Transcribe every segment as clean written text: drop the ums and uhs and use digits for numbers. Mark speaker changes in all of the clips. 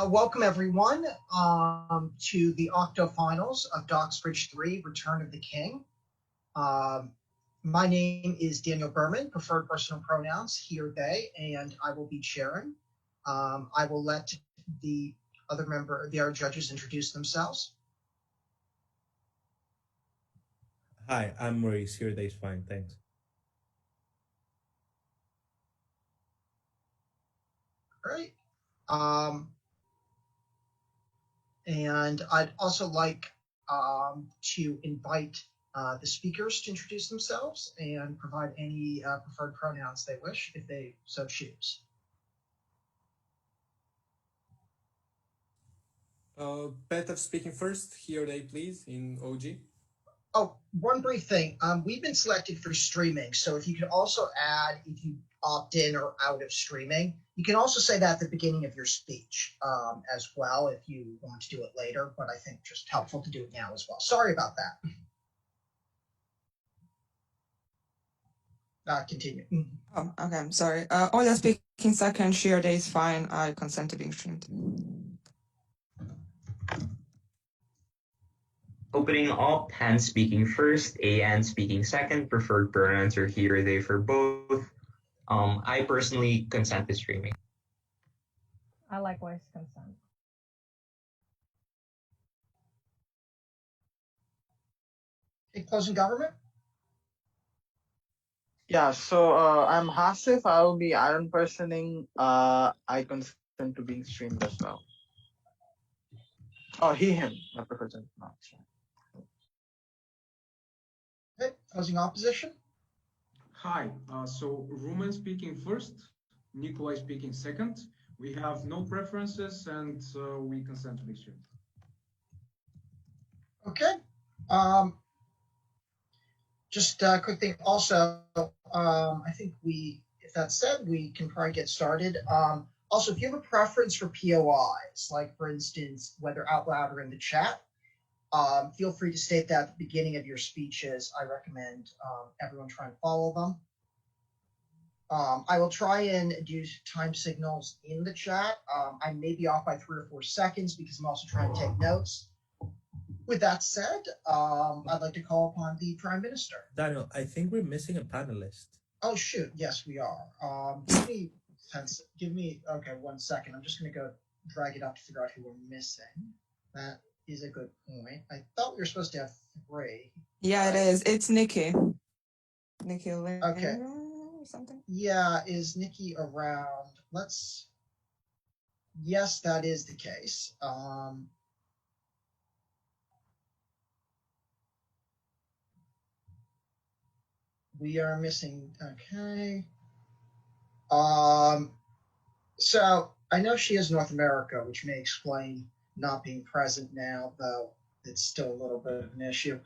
Speaker 1: Welcome everyone to the octofinals of Doxbridge 3, Return of the King. My name is Daniel Berman, preferred personal pronouns, he or they, and I will be chairing. I will let the other judges introduce themselves.
Speaker 2: Hi, I'm Maurice, here they is fine, thanks.
Speaker 1: Great. And I'd also like to invite the speakers to introduce themselves and provide any preferred pronouns they wish, if they so choose.
Speaker 3: Petar speaking first, here they please, in OG.
Speaker 1: Oh, one brief thing. We've been selected for streaming, so if you could also add if you opt in or out of streaming. You can also say that at the beginning of your speech as well if you want to do it later, but I think just helpful to do it now as well. Sorry about that. Continue.
Speaker 4: Oh, okay, I'm sorry. Olja speaking second, share day is fine. I consent to being streamed.
Speaker 5: Opening up, Han speaking first, AN speaking second, preferred pronouns are he or they for both. I personally consent to streaming.
Speaker 6: I likewise consent.
Speaker 1: Okay, closing government?
Speaker 7: Yeah, so I'm Hasif. I will be iron personing. I consent to being streamed as well. Oh, he, him. I prefer to not.
Speaker 1: Okay, closing opposition?
Speaker 8: Hi, so Rumen speaking first, Nikolay speaking second. We have no preferences and we consent to be streamed.
Speaker 1: Okay. Just a quick thing also, I think if that's said, we can probably get started. Also, if you have a preference for POIs, like for instance, whether out loud or in the chat, feel free to state that at the beginning of your speeches. I recommend everyone try and follow them. I will try and do time signals in the chat. I may be off by 3 or 4 seconds because I'm also trying to take notes. With that said, I'd like to call upon the Prime Minister.
Speaker 2: Daniel, I think we're missing a panelist.
Speaker 1: Oh, shoot. Yes, we are. Give me, okay, 1 second. I'm just going to go drag it up to figure out who we're missing. That is a good point. I thought we were supposed to have 3.
Speaker 4: Yeah, it is. It's Niki. Niki
Speaker 1: Okay.
Speaker 4: or something?
Speaker 1: Yeah, is Niki around? Yes, that is the case. We are missing, okay. So I know she is North America, which may explain not being present now, though it's still a little bit of an issue.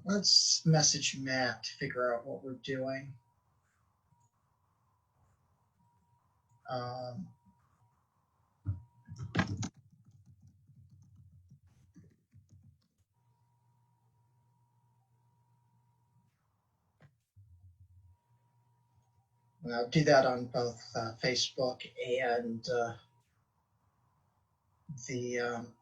Speaker 1: Let's message Matt to figure out what we're doing. I'll do that on both Facebook and the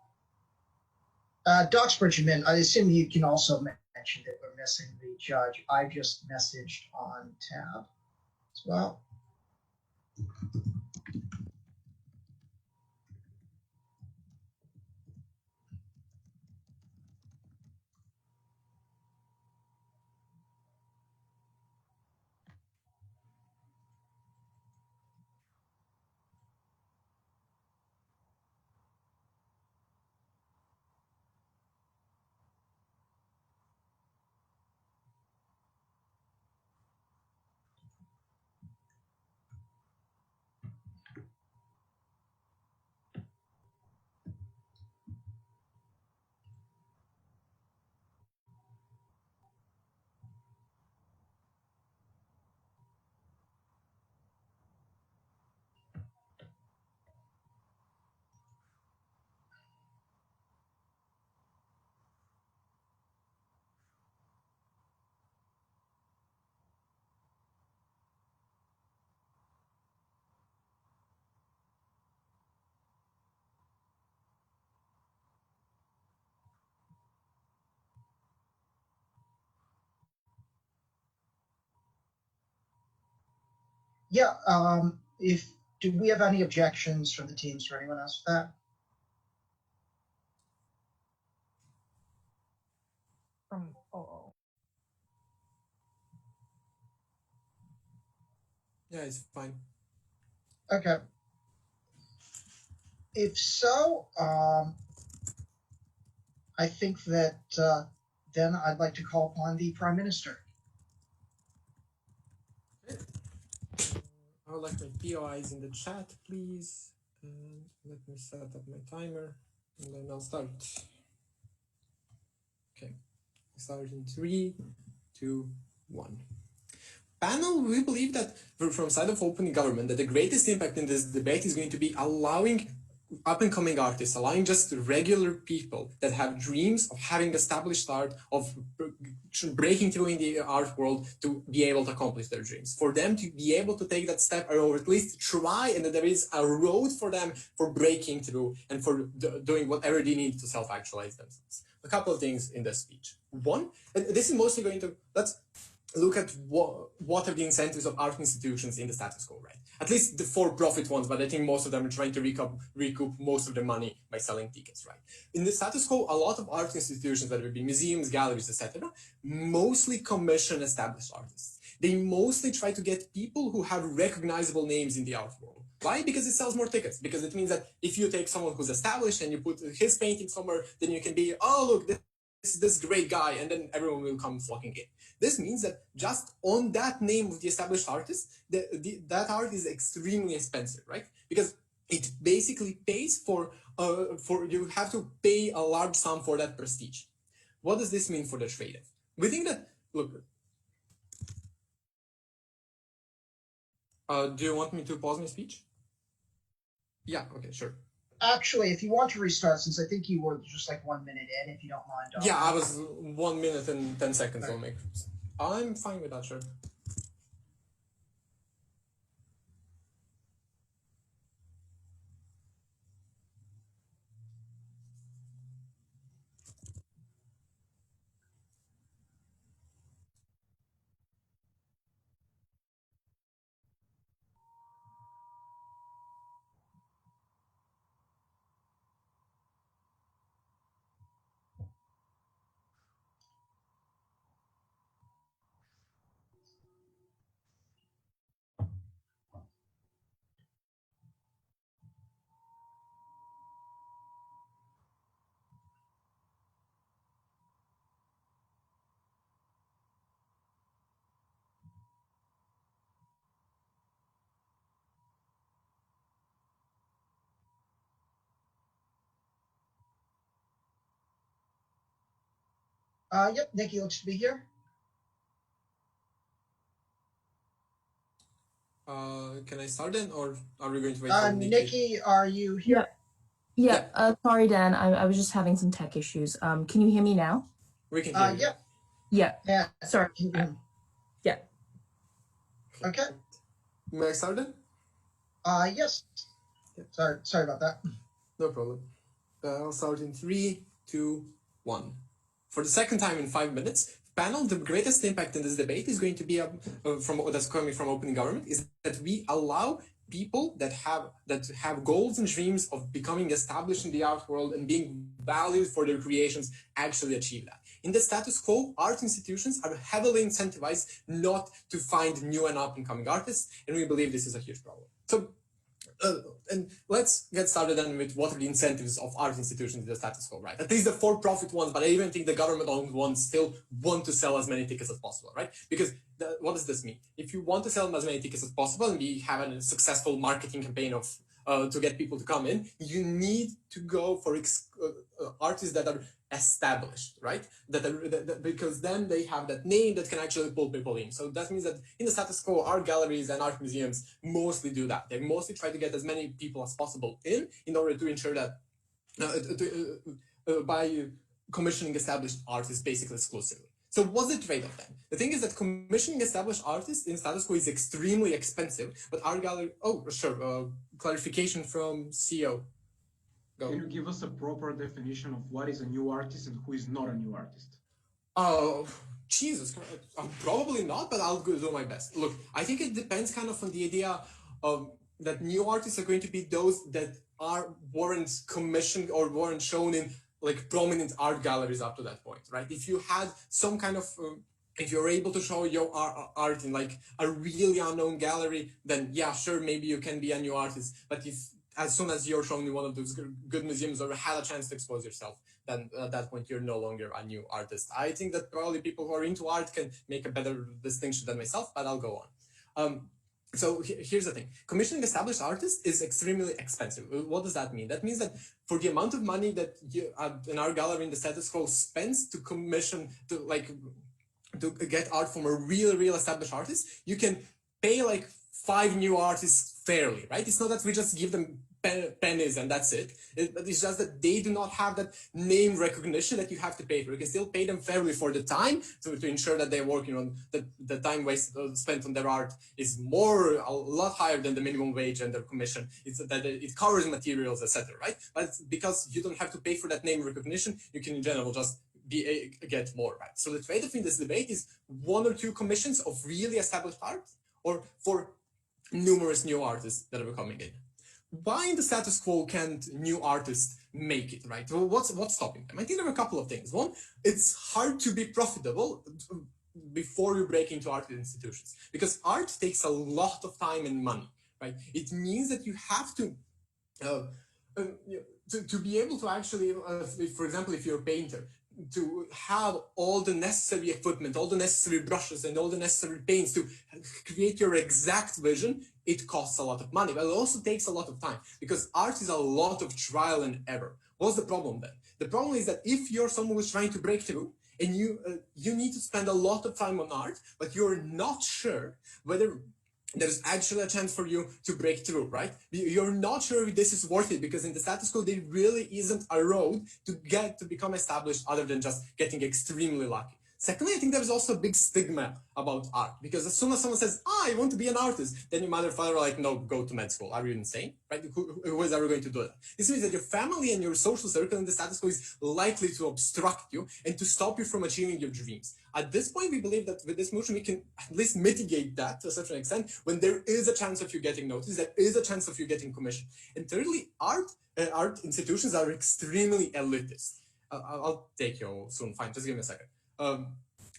Speaker 1: Doxbridge. I assume you can also mention that we're missing the judge. I just messaged on tab as well. Yeah. If do we have any objections from the teams or anyone else with that?
Speaker 6: From OO.
Speaker 3: Yeah, it's fine.
Speaker 1: Okay. If so, I think that then I'd like to call upon the Prime Minister.
Speaker 3: I would like my POIs in the chat, please. And let me set up my timer, and then I'll start. Okay, start in 3, 2, 1. Panel, we believe that from side of opening government, that the greatest impact in this debate is going to be allowing up-and-coming artists, allowing just regular people that have dreams of having established art, of breaking through in the art world, to be able to accomplish their dreams. For them to be able to take that step, or at least try, and that there is a road for them for breaking through and for doing whatever they need to self-actualize themselves. A couple of things in this speech. One, and this is mostly going to, let's look at what are the incentives of art institutions in the status quo, right? At least the for-profit ones, but I think most of them are trying to recoup most of the money by selling tickets, right? In the status quo, a lot of art institutions, whether it be museums, galleries, etc., mostly commission established artists. They mostly try to get people who have recognizable names in the art world. Why? Because it sells more tickets. Because it means that if you take someone who's established and you put his painting somewhere, then you can be, oh, look, this great guy, and then everyone will come flocking in. This means that just on that name of the established artist, that art is extremely expensive, right? Because it basically pays for you have to pay a large sum for that prestige. What does this mean for the trade-off? We think that, look, do you want me to pause my speech? Yeah, okay, sure.
Speaker 1: Actually, if you want to restart, since I think you were just like 1 minute in, if you don't mind.
Speaker 3: Yeah, I was 1 minute and 10 seconds.
Speaker 1: Right.
Speaker 3: I'll make. I'm fine with that, sure.
Speaker 1: Yep, Nikki looks to be here.
Speaker 3: Can I start then, or are we going to wait for Niki?
Speaker 1: Nikki, are you here?
Speaker 9: Yeah. Sorry, Dan. I was just having some tech issues. Can you hear me now?
Speaker 3: We can hear you.
Speaker 1: Yep.
Speaker 9: Yeah.
Speaker 1: Yeah.
Speaker 9: Sorry. Yeah.
Speaker 1: Okay.
Speaker 3: May I start then?
Speaker 1: Yes. Sorry about that.
Speaker 3: No problem. I'll start in 3, 2, 1. For the second time in 5 minutes, panel, the greatest impact in this debate is going to be that's coming from opening government, is that we allow people that have goals and dreams of becoming established in the art world and being valued for their creations actually achieve that. In the status quo, art institutions are heavily incentivized not to find new and up-and-coming artists, and we believe this is a huge problem. So and let's get started then with what are the incentives of art institutions in the status quo, right? At least the for-profit ones, but I even think the government-owned ones still want to sell as many tickets as possible, right? Because what does this mean? If you want to sell as many tickets as possible and have a successful marketing campaign of to get people to come in, you need to go for artists that are established, right? Because then they have that name that can actually pull people in. So that means that in the status quo, art galleries and art museums mostly do that. They mostly try to get as many people as possible in order to ensure that by commissioning established artists basically exclusively. So what's the trade-off then? The thing is that commissioning established artists in status quo is extremely expensive, but art gallery, clarification from CEO. Go.
Speaker 8: Can you give us a proper definition of what is a new artist and who is not a new artist?
Speaker 3: Oh, Jesus Christ. Probably not, but I'll do my best. Look, I think it depends kind of on the idea of that new artists are going to be those that weren't commissioned or weren't shown in like prominent art galleries up to that point, right? If you had some kind of if you're able to show your art in like a really unknown gallery, then yeah, sure, maybe you can be a new artist. But if as soon as you're shown in one of those good museums or had a chance to expose yourself, then at that point you're no longer a new artist. I think that probably people who are into art can make a better distinction than myself, but I'll go on. So here's the thing. Commissioning established artists is extremely expensive. What does that mean? That means that for the amount of money that an art gallery in the status quo spends to commission, to get art from a real established artist, you can pay like 5 new artists fairly, right? It's not that we just give them pennies and that's it. It's just that they do not have that name recognition that you have to pay for. You can still pay them fairly for the time to ensure that they're working on the time spent on their art is a lot higher than the minimum wage and their commission. It's that it covers materials, etc. Right? But because you don't have to pay for that name recognition, you can in general just get more, right? So the trade-off in this debate is 1 or 2 commissions of really established art, or for numerous new artists that are coming in. Why in the status quo can't new artists make it, right? Well, what's stopping them? I think there are a couple of things. One, it's hard to be profitable before you break into art institutions, because art takes a lot of time and money, right? It means that you have to to be able to actually, for example, if you're a painter, to have all the necessary equipment, all the necessary brushes and all the necessary paints to create your exact vision, it costs a lot of money, but it also takes a lot of time, because art is a lot of trial and error. What's the problem then? The problem is that if you're someone who's trying to break through and you need to spend a lot of time on art, but you're not sure whether there's actually a chance for you to break through, right? You're not sure if this is worth it, because in the status quo, there really isn't a road to become established other than just getting extremely lucky. Secondly, I think there's also a big stigma about art, because as soon as someone says, I want to be an artist, then your mother and father are like, no, go to med school. Are you insane? Right? Who is ever going to do that? This means that your family and your social circle in the status quo is likely to obstruct you and to stop you from achieving your dreams. At this point, we believe that with this motion, we can at least mitigate that to a certain extent when there is a chance of you getting noticed, there is a chance of you getting commissioned. And thirdly, art institutions are extremely elitist. I'll take you soon. Fine, just give me a second.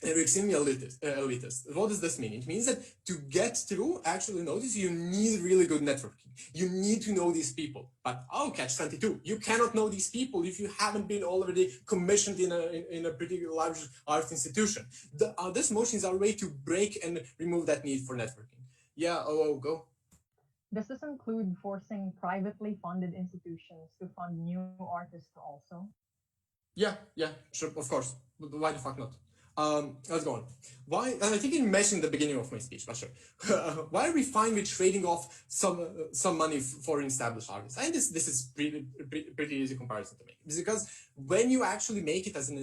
Speaker 3: They're extremely elitist. What does this mean? It means that to get through actually notice, you need really good networking. You need to know these people. But catch 22. You cannot know these people if you haven't been already commissioned in a pretty large art institution. This motion is our way to break and remove that need for networking. Yeah, go.
Speaker 6: Does this include forcing privately funded institutions to fund new artists also?
Speaker 3: Yeah, sure, of course. Why the fuck not? Let's go on. Why? And I think you mentioned the beginning of my speech, but sure. Why are we fine with trading off some money for established artists? And this is pretty easy comparison to make. It's because when you actually make it as an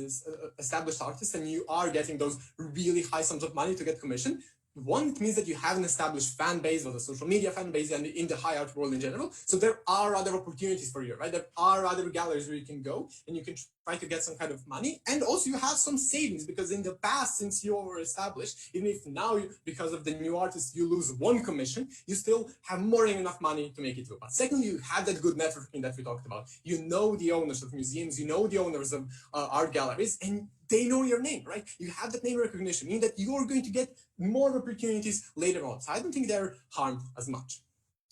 Speaker 3: established artist and you are getting those really high sums of money to get commission, one, it means that you have an established fan base, or the social media fan base, and in the high art world in general. So there are other opportunities for you, right? There are other galleries where you can go and you can try to get some kind of money. And also you have some savings, because in the past, since you were established, even if now, because of the new artists, you lose 1 commission, you still have more than enough money to make it through. But secondly, you have that good networking that we talked about. You know the owners of museums, you know the owners of art galleries, and they know your name, right? You have that name recognition, meaning that you are going to get more opportunities later on. So I don't think they're harmed as much.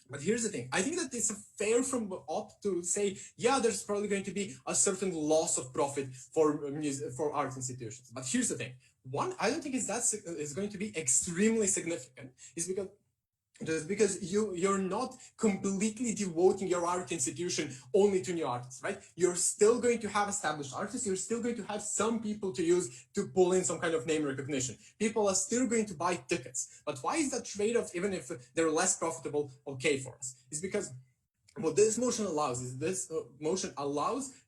Speaker 3: But here's the thing. I think that it's fair from up to say, yeah, there's probably going to be a certain loss of profit for art institutions. But here's the thing. One, I don't think it's going to be extremely significant. Is because you're not completely devoting your art institution only to new artists, right? You're still going to have established artists. You're still going to have some people to use to pull in some kind of name recognition. People are still going to buy tickets. But why is that trade-off, even if they're less profitable, okay for us? It's because what this motion allows is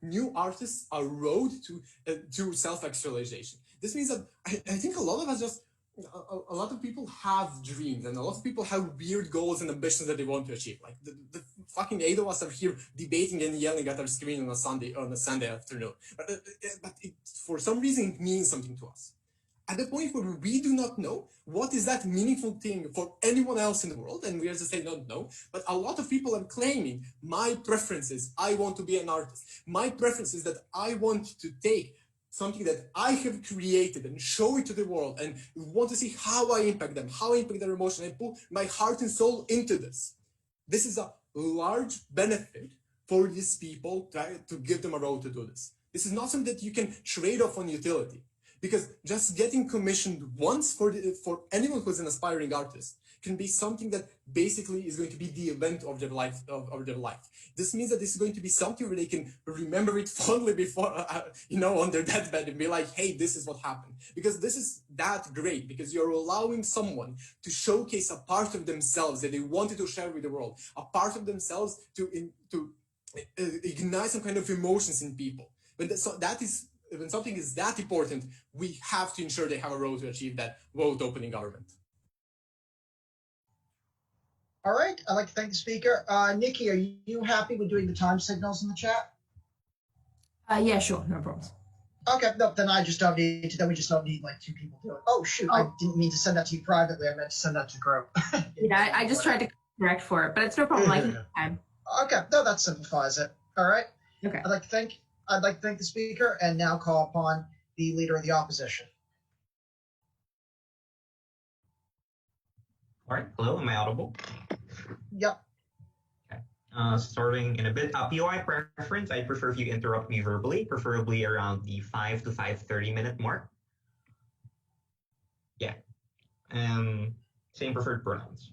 Speaker 3: new artists a road to self-actualization. This means that I think a lot of us just a lot of people have dreams, and a lot of people have weird goals and ambitions that they want to achieve. Like the fucking 8 of us are here debating and yelling at our screen on a Sunday afternoon. But for some reason, it means something to us. At the point where we do not know what is that meaningful thing for anyone else in the world, and we are just saying don't know, but a lot of people are claiming my preferences. I want to be an artist. My preference is that I want to take something that I have created and show it to the world and want to see how I impact them, how I impact their emotion, and put my heart and soul into this. This is a large benefit for these people, to give them a role to do this. This is not something that you can trade off on utility, because just getting commissioned once for anyone who's an aspiring artist can be something that basically is going to be the event of their life. This means that this is going to be something where they can remember it fondly before, on their deathbed, and be like, hey, this is what happened. Because this is that great, because you're allowing someone to showcase a part of themselves that they wanted to share with the world, a part of themselves to ignite some kind of emotions in people. When something is that important, we have to ensure they have a role to achieve that vote-opening government.
Speaker 1: All right, I'd like to thank the speaker. Niki, are you happy with doing the time signals in the chat?
Speaker 9: Yeah, sure, no problems.
Speaker 1: Okay, no, then I just don't need to. Then we just don't need like 2 people doing. Oh shoot, I didn't mean to send that to you privately. I meant to send that to the group.
Speaker 9: Yeah, I just tried to correct for it, but it's no problem. I can time.
Speaker 1: Okay, no, that simplifies it. All right.
Speaker 9: Okay.
Speaker 1: I'd like to thank the speaker, and now call upon the leader of the opposition.
Speaker 5: All right. Hello, am I audible?
Speaker 1: Yep.
Speaker 5: Okay. Starting in a bit. POI preference, I prefer if you interrupt me verbally, preferably around the 5 to 5:30 minute mark. Yeah. Same preferred pronouns.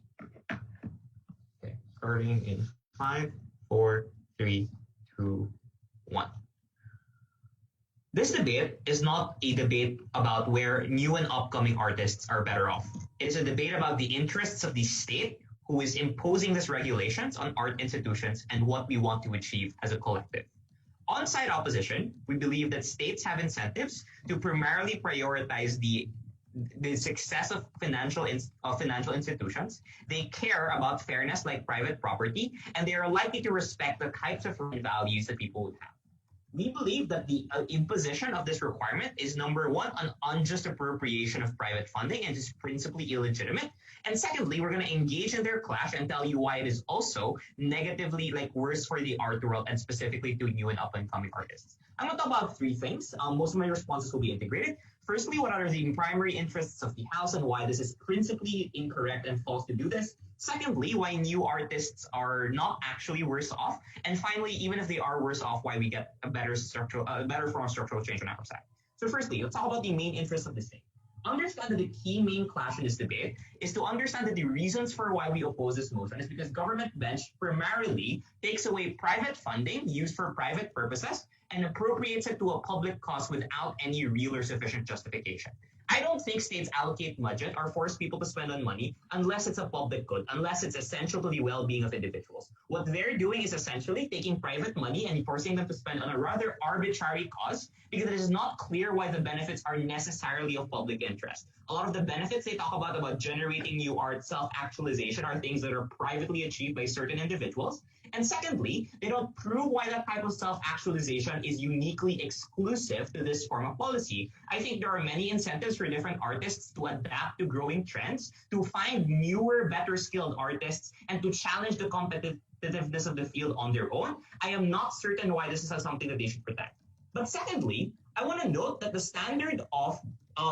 Speaker 5: Okay. Starting in 5, 4, 3, 2, 1. This debate is not a debate about where new and upcoming artists are better off. It is a debate about the interests of the state who is imposing these regulations on art institutions and what we want to achieve as a collective. On-site opposition, we believe that states have incentives to primarily prioritize the success of financial institutions. They care about fairness like private property, and they are likely to respect the types of values that people would have. We believe that the imposition of this requirement is, number one, an unjust appropriation of private funding and is principally illegitimate. And secondly, we're going to engage in their clash and tell you why it is also negatively worse for the art world and specifically to new and up-and-coming artists. I'm going to talk about 3 things. Most of my responses will be integrated. Firstly, what are the primary interests of the House and why this is principally incorrect and false to do this? Secondly, why new artists are not actually worse off. And finally, even if they are worse off, why we get a better form of structural change on our side. So firstly, let's talk about the main interests of the state. Understand that the key main clash in this debate is to understand that the reasons for why we oppose this motion is because government bench primarily takes away private funding used for private purposes and appropriates it to a public cause without any real or sufficient justification. I don't think states allocate budget or force people to spend on money unless it's a public good, unless it's essential to the well-being of individuals. What they're doing is essentially taking private money and forcing them to spend on a rather arbitrary cause because it is not clear why the benefits are necessarily of public interest. A lot of the benefits they talk about generating new art, self-actualization, are things that are privately achieved by certain individuals. And secondly, they don't prove why that type of self-actualization is uniquely exclusive to this form of policy. I think there are many incentives for different artists to adapt to growing trends, to find newer, better skilled artists, and to challenge the competitiveness of the field on their own. I am not certain why this is something that they should protect. But secondly, I want to note that the standard of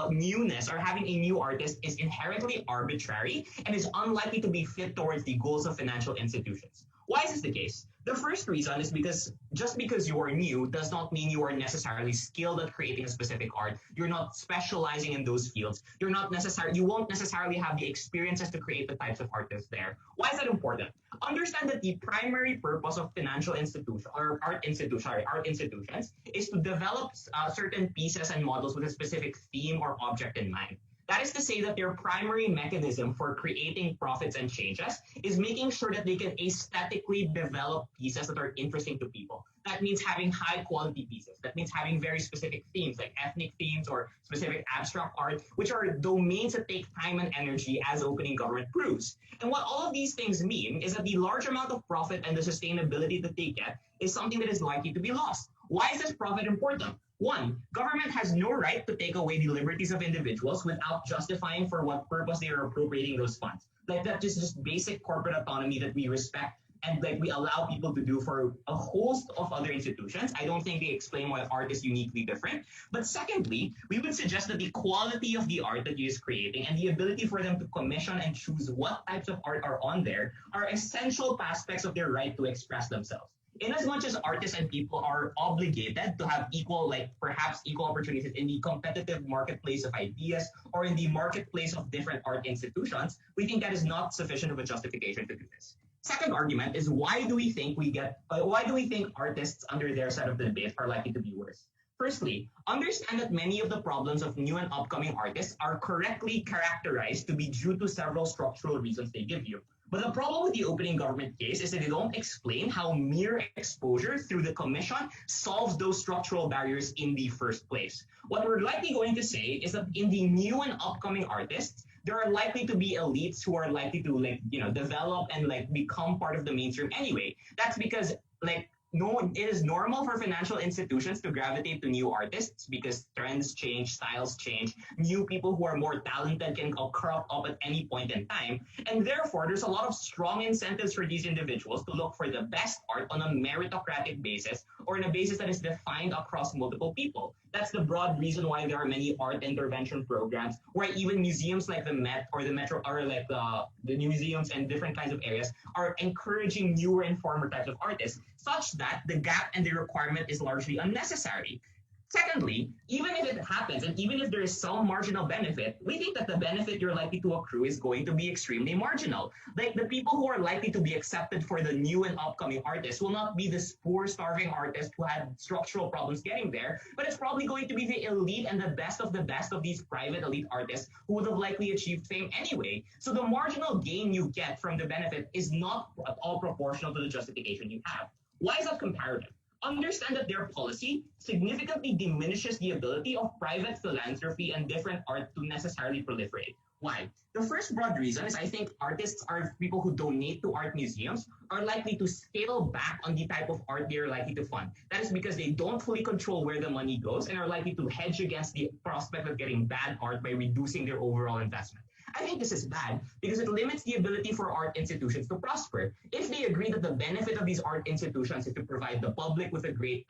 Speaker 5: newness or having a new artist is inherently arbitrary and is unlikely to be fit towards the goals of financial institutions. Why is this the case? The first reason is because just because you are new does not mean you are necessarily skilled at creating a specific art. You're not specializing in those fields. You won't necessarily have the experiences to create the types of artists there. Why is that important? Understand that the primary purpose of financial institutions or art institutions is to develop certain pieces and models with a specific theme or object in mind. That is to say that their primary mechanism for creating profits and changes is making sure that they can aesthetically develop pieces that are interesting to people. That means having high quality pieces. That means having very specific themes, like ethnic themes or specific abstract art, which are domains that take time and energy, as opening government proves. And what all of these things mean is that the large amount of profit and the sustainability that they get is something that is likely to be lost. Why is this profit important? One, government has no right to take away the liberties of individuals without justifying for what purpose they are appropriating those funds. Like that's just basic corporate autonomy that we respect and like we allow people to do for a host of other institutions. I don't think they explain why art is uniquely different. But secondly, we would suggest that the quality of the art that he is creating and the ability for them to commission and choose what types of art are on there are essential aspects of their right to express themselves. In as much as artists and people are obligated to have equal, like perhaps equal opportunities in the competitive marketplace of ideas or in the marketplace of different art institutions, we think that is not sufficient of a justification to do this. Second argument is why do we think artists under their side of the debate are likely to be worse? Firstly, understand that many of the problems of new and upcoming artists are correctly characterized to be due to several structural reasons they give you. But the problem with the opening government case is that they don't explain how mere exposure through the commission solves those structural barriers in the first place. What we're likely going to say is that in the new and upcoming artists, there are likely to be elites who are likely to develop and become part of the mainstream anyway. That's because it is normal for financial institutions to gravitate to new artists because trends change, styles change, new people who are more talented can crop up at any point in time. And therefore, there's a lot of strong incentives for these individuals to look for the best art on a meritocratic basis or in a basis that is defined across multiple people. That's the broad reason why there are many art intervention programs where even museums like the Met or the Metro or the museums and different kinds of areas are encouraging newer and former types of artists, such that the gap and the requirement is largely unnecessary. Secondly, even if it happens and even if there is some marginal benefit, we think that the benefit you're likely to accrue is going to be extremely marginal. Like the people who are likely to be accepted for the new and upcoming artists will not be the poor starving artist who had structural problems getting there, but it's probably going to be the elite and the best of these private elite artists who would have likely achieved fame anyway. So the marginal gain you get from the benefit is not at all proportional to the justification you have. Why is that comparative? Understand that their policy significantly diminishes the ability of private philanthropy and different art to necessarily proliferate. Why? The first broad reason is I think artists are people who donate to art museums are likely to scale back on the type of art they are likely to fund. That is because they don't fully control where the money goes and are likely to hedge against the prospect of getting bad art by reducing their overall investment. I think this is bad because it limits the ability for art institutions to prosper. If they agree that the benefit of these art institutions is to provide the public with a great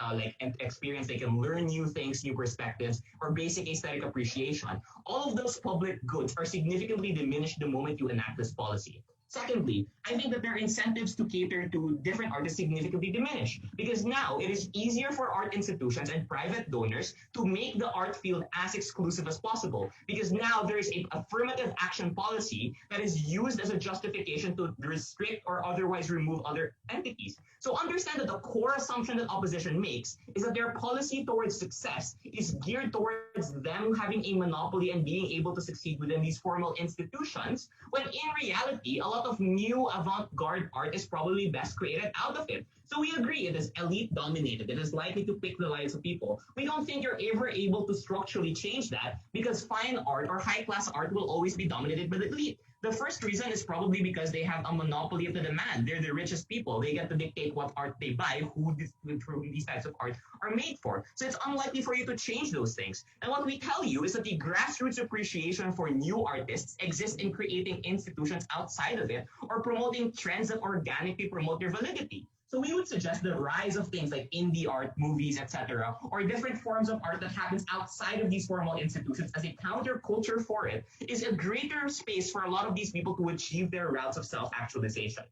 Speaker 5: experience, they can learn new things, new perspectives, or basic aesthetic appreciation, all of those public goods are significantly diminished the moment you enact this policy. Secondly, I think that their incentives to cater to different artists significantly diminish because now it is easier for art institutions and private donors to make the art field as exclusive as possible because now there is an affirmative action policy that is used as a justification to restrict or otherwise remove other entities. So understand that the core assumption that opposition makes is that their policy towards success is geared towards them having a monopoly and being able to succeed within these formal institutions, when in reality, a lot of new avant-garde art is probably best created out of it. So we agree it is elite dominated. It is likely to pick the lives of people. We don't think you're ever able to structurally change that because fine art or high-class art will always be dominated by the elite. The first reason is probably because they have a monopoly of the demand. They're the richest people. They get to dictate what art they buy, who these types of art are made for. So it's unlikely for you to change those things. And what we tell you is that the grassroots appreciation for new artists exists in creating institutions outside of it or promoting trends that organically promote their validity. So we would suggest the rise of things like indie art, movies, etc., or different forms of art that happens outside of these formal institutions as a counterculture for it is a greater space for a lot of these people to achieve their routes of self-actualization.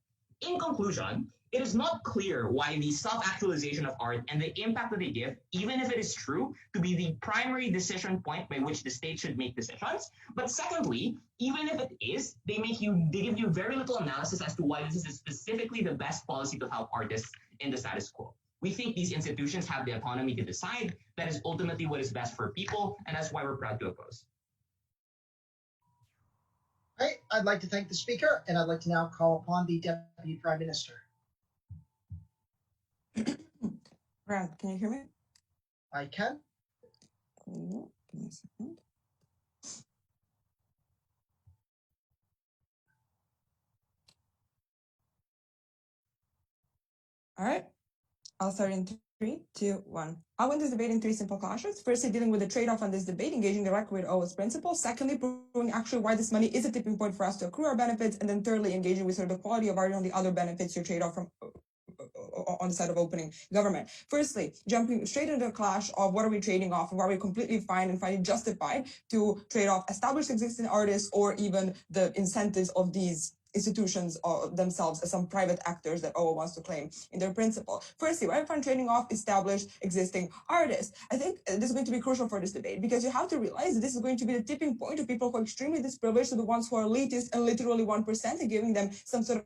Speaker 5: In conclusion, it is not clear why the self-actualization of art and the impact that they give, even if it is true, to be the primary decision point by which the state should make decisions. But secondly, even if it is, they give you very little analysis as to why this is specifically the best policy to help artists in the status quo. We think these institutions have the autonomy to decide. That is ultimately what is best for people, and that's why we're proud to oppose.
Speaker 1: right, I'd like to thank the speaker, and I'd like to now call upon the Deputy Prime Minister.
Speaker 4: Grant, can you hear me?
Speaker 1: I can.
Speaker 4: Cool. Give me a second. All right. I'll start in 3, 2, 1. I win this debate in 3 simple clashes. Firstly, dealing with the trade-off on this debate, engaging directly with OS principles. Secondly, proving actually why this money is a tipping point for us to accrue our benefits. And then thirdly, engaging with sort of the quality of art and the other benefits you trade off from on the side of opening government. Firstly, jumping straight into a clash of what are we trading off and why we're completely fine and finding justified to trade off established existing artists or even the incentives of these institutions themselves as some private actors that OWA wants to claim in their principle. Firstly, why I'm trading off established existing artists. I think this is going to be crucial for this debate because you have to realize that this is going to be the tipping point of people who are extremely disprivileged to the ones who are elitist and literally 1% and giving them some sort of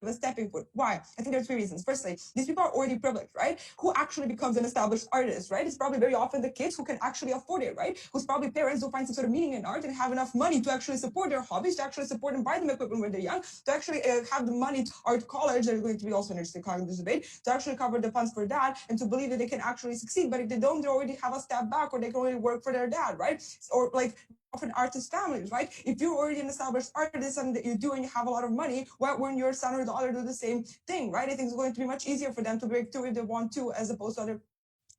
Speaker 4: a stepping foot. Why? I think there's 3 reasons. Firstly, these people are already privileged, right? Who actually becomes an established artist, right? It's probably very often the kids who can actually afford it, right? Whose probably parents will find some sort of meaning in art and have enough money to actually support their hobbies, to actually support and buy them equipment when they're young, to actually have the money to art college that is going to be also an interesting part of this debate, to actually cover the funds for that and to believe that they can actually succeed. But if they don't, they already have a step back or they can only work for their dad, right? Or like often artist families, right? If you're already an established artist, something that you do and you have a lot of money, why wouldn't your son or daughter do the same thing, right? I think it's going to be much easier for them to break through if they want to, as opposed to other.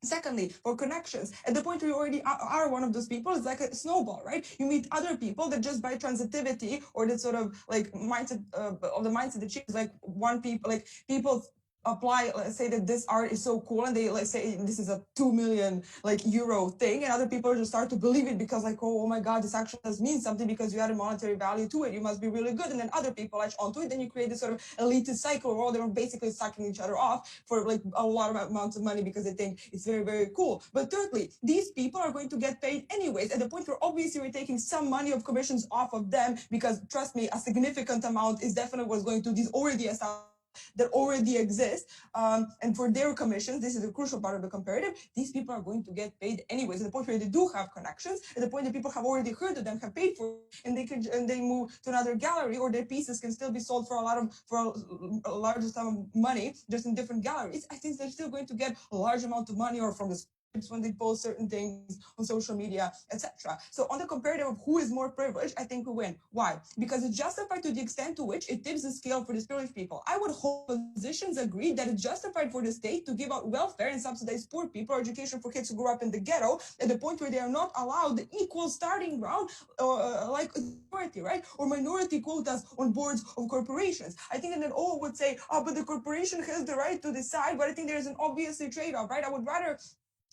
Speaker 4: Secondly, for connections, at the point where you already are one of those people, it's like a snowball, right? You meet other people that just by transitivity or the sort of like mindset of the mindset that is like one people, like people apply, let's say that this art is so cool and they let's say this is a 2 million like euro thing and other people just start to believe it because like oh my god, this actually does mean something because you add a monetary value to it, you must be really good, and then other people latch onto it, then you create this sort of elitist cycle where they're basically sucking each other off for like a lot of amounts of money because they think it's very, very cool. But thirdly, these people are going to get paid anyways at the point where obviously we're taking some money of commissions off of them because trust me, a significant amount is definitely what's going to these already established that already exist, and for their commissions, this is a crucial part of the comparative, these people are going to get paid anyways at the point where they do have connections, at the point that people have already heard of them, have paid for it, and they move to another gallery, or their pieces can still be sold for a larger sum of money just in different galleries. I think they're still going to get a large amount of money, or from the when they post certain things on social media, etc. So on the comparative of who is more privileged, I think we win. Why? Because it's justified to the extent to which it tips the scale for disprivileged people. I would hope positions agree that it's justified for the state to give out welfare and subsidize poor people, or education for kids who grew up in the ghetto, at the point where they are not allowed the equal starting ground, like authority, right? Or minority quotas on boards of corporations. I think that all would say, oh, but the corporation has the right to decide, but I think there's an obviously trade-off, right? I would rather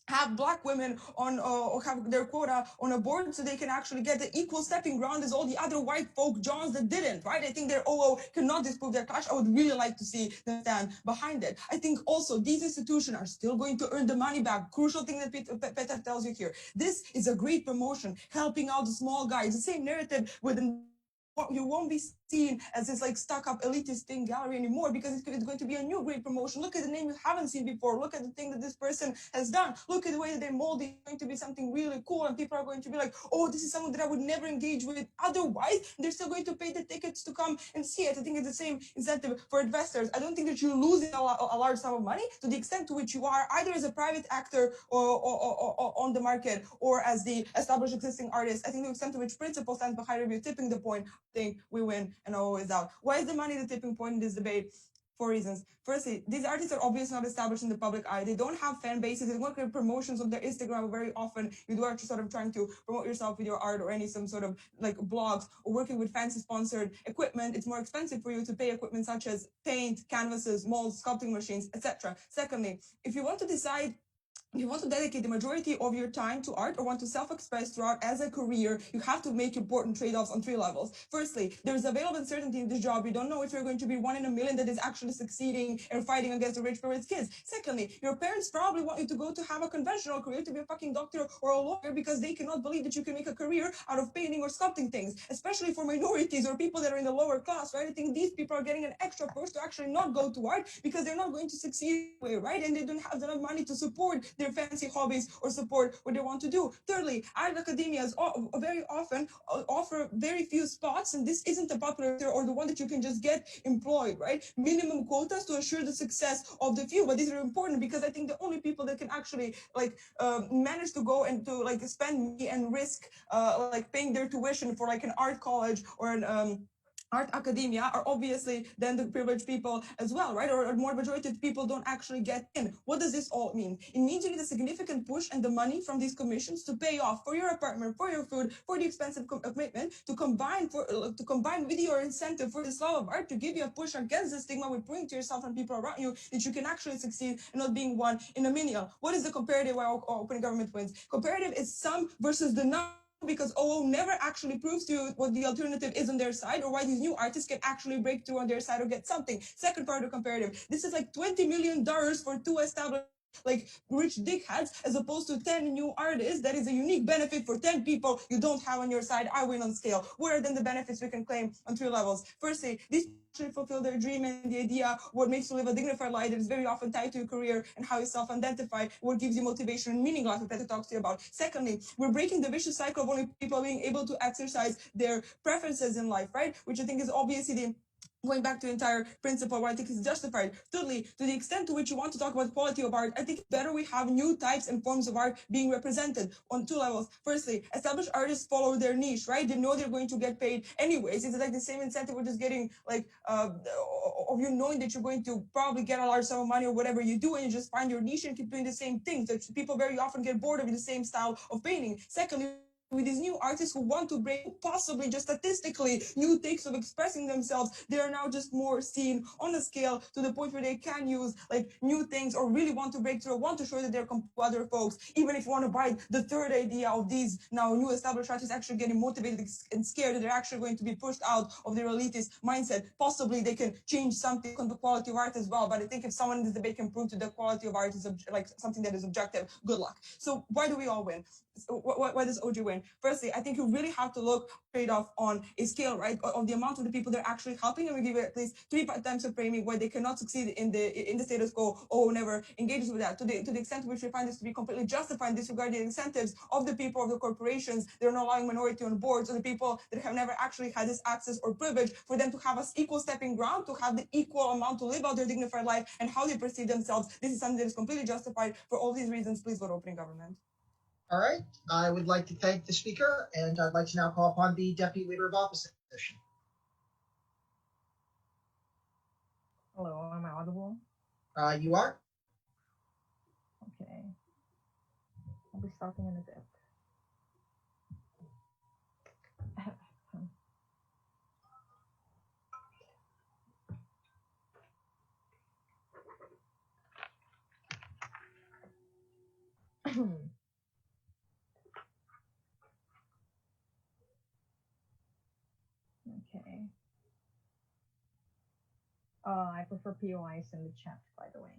Speaker 4: have black women on or have their quota on a board so they can actually get the equal stepping ground as all the other white folk Johns that didn't, right? I think their OO cannot disprove their clash. I would really like to see them stand behind it. I think also these institutions are still going to earn the money back. Crucial thing that Petar tells you here. This is a great promotion, helping out the small guys. The same narrative within you won't be seen as this like stuck up elitist thing gallery anymore, because it's going to be a new great promotion. Look at the name you haven't seen before. Look at the thing that this person has done. Look at the way that they mold it. It's going to be something really cool, and people are going to be like, oh, this is someone that I would never engage with otherwise. They're still going to pay the tickets to come and see it. I think it's the same incentive for investors. I don't think that you're losing a large sum of money to the extent to which you are either as a private actor or on the market, or as the established existing artist. I think the extent to which principle stands behind review tipping the point, think we win and always out. Why is the money the tipping point in this debate? 4 reasons. Firstly, these artists are obviously not established in the public eye. They don't have fan bases. They don't get promotions on their Instagram very often. You do actually sort of trying to promote yourself with your art or some sort of like blogs or working with fancy sponsored equipment. It's more expensive for you to pay equipment such as paint, canvases, molds, sculpting machines, etc. Secondly, if you want to decide if you want to dedicate the majority of your time to art or want to self-express through art as a career, you have to make important trade-offs on 3 levels. Firstly, there is a veil of uncertainty in this job. You don't know if you're going to be 1 in a million that is actually succeeding and fighting against the rich privileged kids. Secondly, your parents probably want you to go to have a conventional career, to be a fucking doctor or a lawyer, because they cannot believe that you can make a career out of painting or sculpting things, especially for minorities or people that are in the lower class, right? I think these people are getting an extra push to actually not go to art because they're not going to succeed, right? And they don't have enough money to support their fancy hobbies or support what they want to do. Thirdly, art academias very often offer very few spots, and this isn't a popular or the one that you can just get employed, right? Minimum quotas to assure the success of the few, but these are important because I think the only people that can actually manage to go and to like spend money and risk like paying their tuition for like an art college or an art academia are obviously then the privileged people as well, right? Or more majority of people don't actually get in. What does this all mean? It means you need a significant push and the money from these commissions to pay off for your apartment, for your food, for the expensive equipment, to combine with your incentive for this love of art to give you a push against the stigma we bring to yourself and people around you that you can actually succeed and not being one in a million. What is the comparative where open government wins? Comparative is some versus the none, because OO never actually proves to you what the alternative is on their side or why these new artists can actually break through on their side or get something. Second part of the comparative, this is like $20 million for two established like rich dickheads as opposed to 10 new artists. That is a unique benefit for 10 people you don't have on your side. I win on scale. What are then the benefits we can claim on three levels? Firstly, these actually fulfill their dream and the idea what makes you live a dignified life that is very often tied to your career and how you self-identify, what gives you motivation and meaning, like Petar talks to you about. Secondly, we're breaking the vicious cycle of only people being able to exercise their preferences in life, right? Which I think is obviously the going back to the entire principle where I think it's justified. Thirdly, to the extent to which you want to talk about quality of art, I think it's better we have new types and forms of art being represented on two levels. Firstly, established artists follow their niche, right? They know they're going to get paid anyways. It's like the same incentive we're just getting like of you knowing that you're going to probably get a large sum of money or whatever you do, and you just find your niche and keep doing the same things. That people very often get bored of the same style of painting. Secondly, with these new artists who want to break possibly just statistically new takes of expressing themselves, they are now just more seen on a scale to the point where they can use like new things or really want to break through, want to show that they're compared to other folks. Even if you want to buy the third idea of these now new established artists actually getting motivated and scared that they're actually going to be pushed out of their elitist mindset, possibly they can change something on the quality of art as well. But I think if someone in this debate can prove to the quality of art is like something that is objective, good luck. So why do we all win? Why does OG win? Firstly, I think you really have to look trade-off on a scale, right, of the amount of the people they're actually helping, and we give it at least 3 times of framing where they cannot succeed in the status quo or never engages with that. To the extent to which we find this to be completely justified, disregarding the incentives of the people of the corporations that are not allowing minority on boards, or the people that have never actually had this access or privilege, for them to have an equal stepping ground, to have the equal amount to live out their dignified life and how they perceive themselves. This is something that is completely justified. For all these reasons, please vote opening government.
Speaker 1: All right. I would like to thank the speaker, and I'd like to now call upon the Deputy Leader of Opposition.
Speaker 6: Hello, am I audible?
Speaker 1: You are?
Speaker 6: Okay. I'll be starting in a bit. Okay. I prefer POIs in the chat, by the way.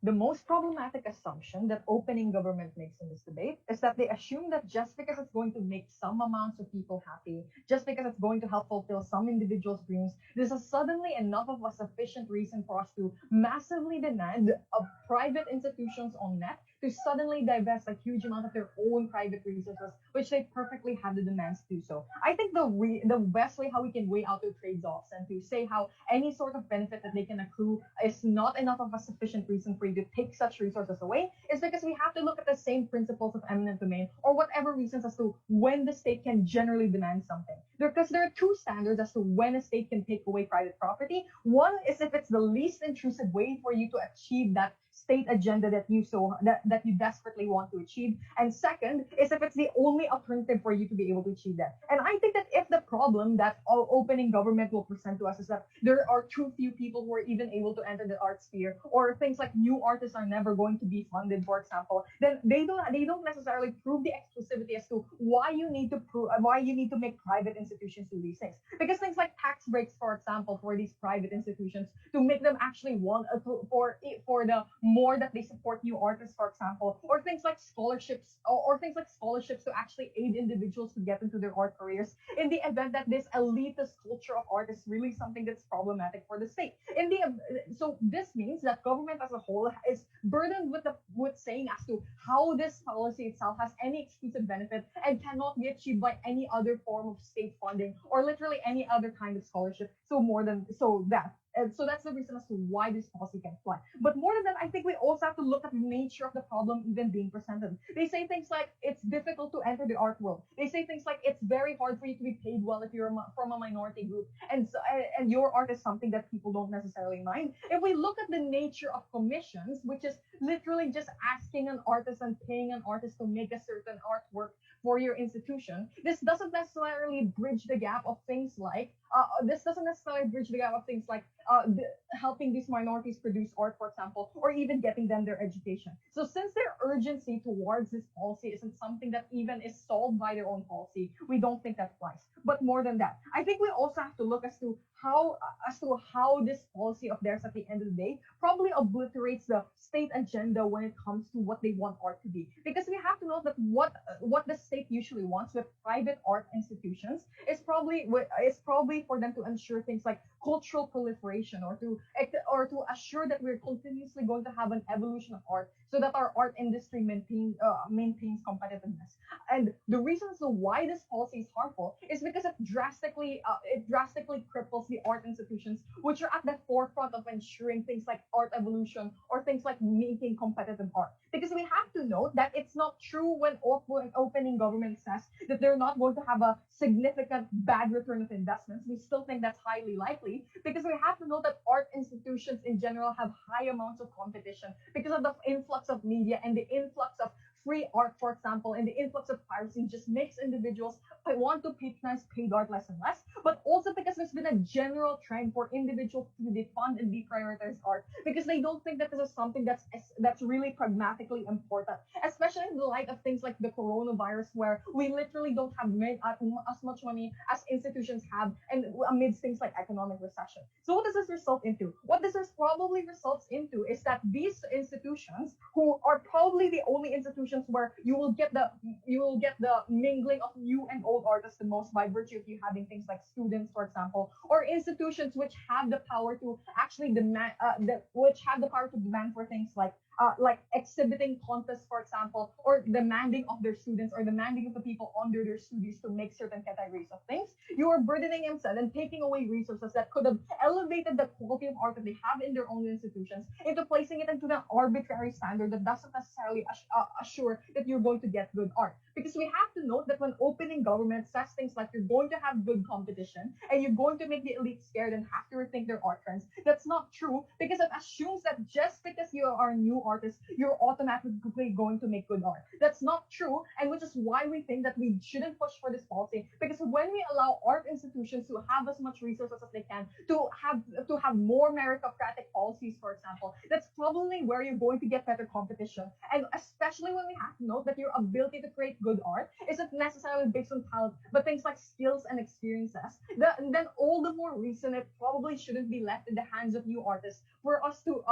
Speaker 6: The most problematic assumption that opening government makes in this debate is that they assume that just because it's going to make some amounts of people happy, just because it's going to help fulfill some individuals' dreams, this is suddenly enough of a sufficient reason for us to massively demand of private institutions on net to suddenly divest a huge amount of their own private resources, which they perfectly have the demands to do so. I think the best way how we can weigh out their trade-offs and to say how any sort of benefit that they can accrue is not enough of a sufficient reason for you to take such resources away is because we have to look at the same principles of eminent domain or whatever reasons as to when the state can generally demand something. Because there are two standards as to when a state can take away private property. One is if it's the least intrusive way for you to achieve that state agenda that you desperately want to achieve, and second is if it's the only alternative for you to be able to achieve that. And I think that if the problem that opening government will present to us is that there are too few people who are even able to enter the art sphere, or things like new artists are never going to be funded, for example, then they don't necessarily prove the exclusivity as to why you need to make private institutions do these things. Because things like tax breaks, for example, for these private institutions to make them actually want for the more that they support new artists, for example, or things like scholarships, or things like scholarships to actually aid individuals to get into their art careers in the event that this elitist culture of art is really something that's problematic for the state. So this means that government as a whole is burdened with saying as to how this policy itself has any exclusive benefit and cannot be achieved by any other form of state funding or literally any other kind of scholarship. So that's the reason as to why this policy can fly. But more than that, I think we also have to look at the nature of the problem even being presented. They say things like it's difficult to enter the art world. They say things like it's very hard for you to be paid well if you're from a minority group, and your art is something that people don't necessarily mind. If we look at the nature of commissions, which is literally just asking an artist and paying an artist to make a certain artwork for your institution, this doesn't necessarily bridge the gap of things like helping these minorities produce art, for example, or even getting them their education. So since their urgency towards this policy isn't something that even is solved by their own policy, we don't think that flies. But more than that, I think we also have to look as to how this policy of theirs at the end of the day probably obliterates the state agenda when it comes to what they want art to be. Because we have to know that what the state usually wants with private art institutions is probably for them to ensure things like cultural proliferation or to assure that we're continuously going to have an evolution of art so that our art industry maintains competitiveness. And the reasons why this policy is harmful is because it drastically cripples the art institutions, which are at the forefront of ensuring things like art evolution or things like making competitive art. Because we have to note that it's not true when opening government says that they're not going to have a significant bad return of investments. We still think that's highly likely because we have to know that art institutions in general have high amounts of competition because of the influx of media and the influx of free art, for example, and the influx of piracy just makes individuals want to patronize paid art less and less, but also because there's been a general trend for individuals to defund and deprioritize art because they don't think that this is something that's really pragmatically important, especially in the light of things like the coronavirus, where we literally don't have as much money as institutions have, and amidst things like economic recession. So what does this result into? What this probably results into is that these institutions, who are probably the only institutions where you will get the mingling of new and old artists the most by virtue of you having things like students, for example, or institutions which have the power to actually demand for things like exhibiting contests, for example, or demanding of their students or demanding of the people under their studios to make certain categories of things. You are burdening instead and taking away resources that could have elevated the quality of art that they have in their own institutions into placing it into an arbitrary standard that doesn't necessarily assure that you're going to get good art. Because we have to note that when opening government says things like you're going to have good competition and you're going to make the elite scared and have to rethink their art trends, that's not true, because it assumes that just because you are a new artist, you're automatically going to make good art. That's not true, and which is why we think that we shouldn't push for this policy, because when we allow art institutions to have as much resources as they can, to have more meritocratic policies, for example, that's probably where you're going to get better competition. And especially when we have to note that your ability to create good art isn't necessarily based on talent, but things like skills and experiences, then all the more reason it probably shouldn't be left in the hands of new artists for us to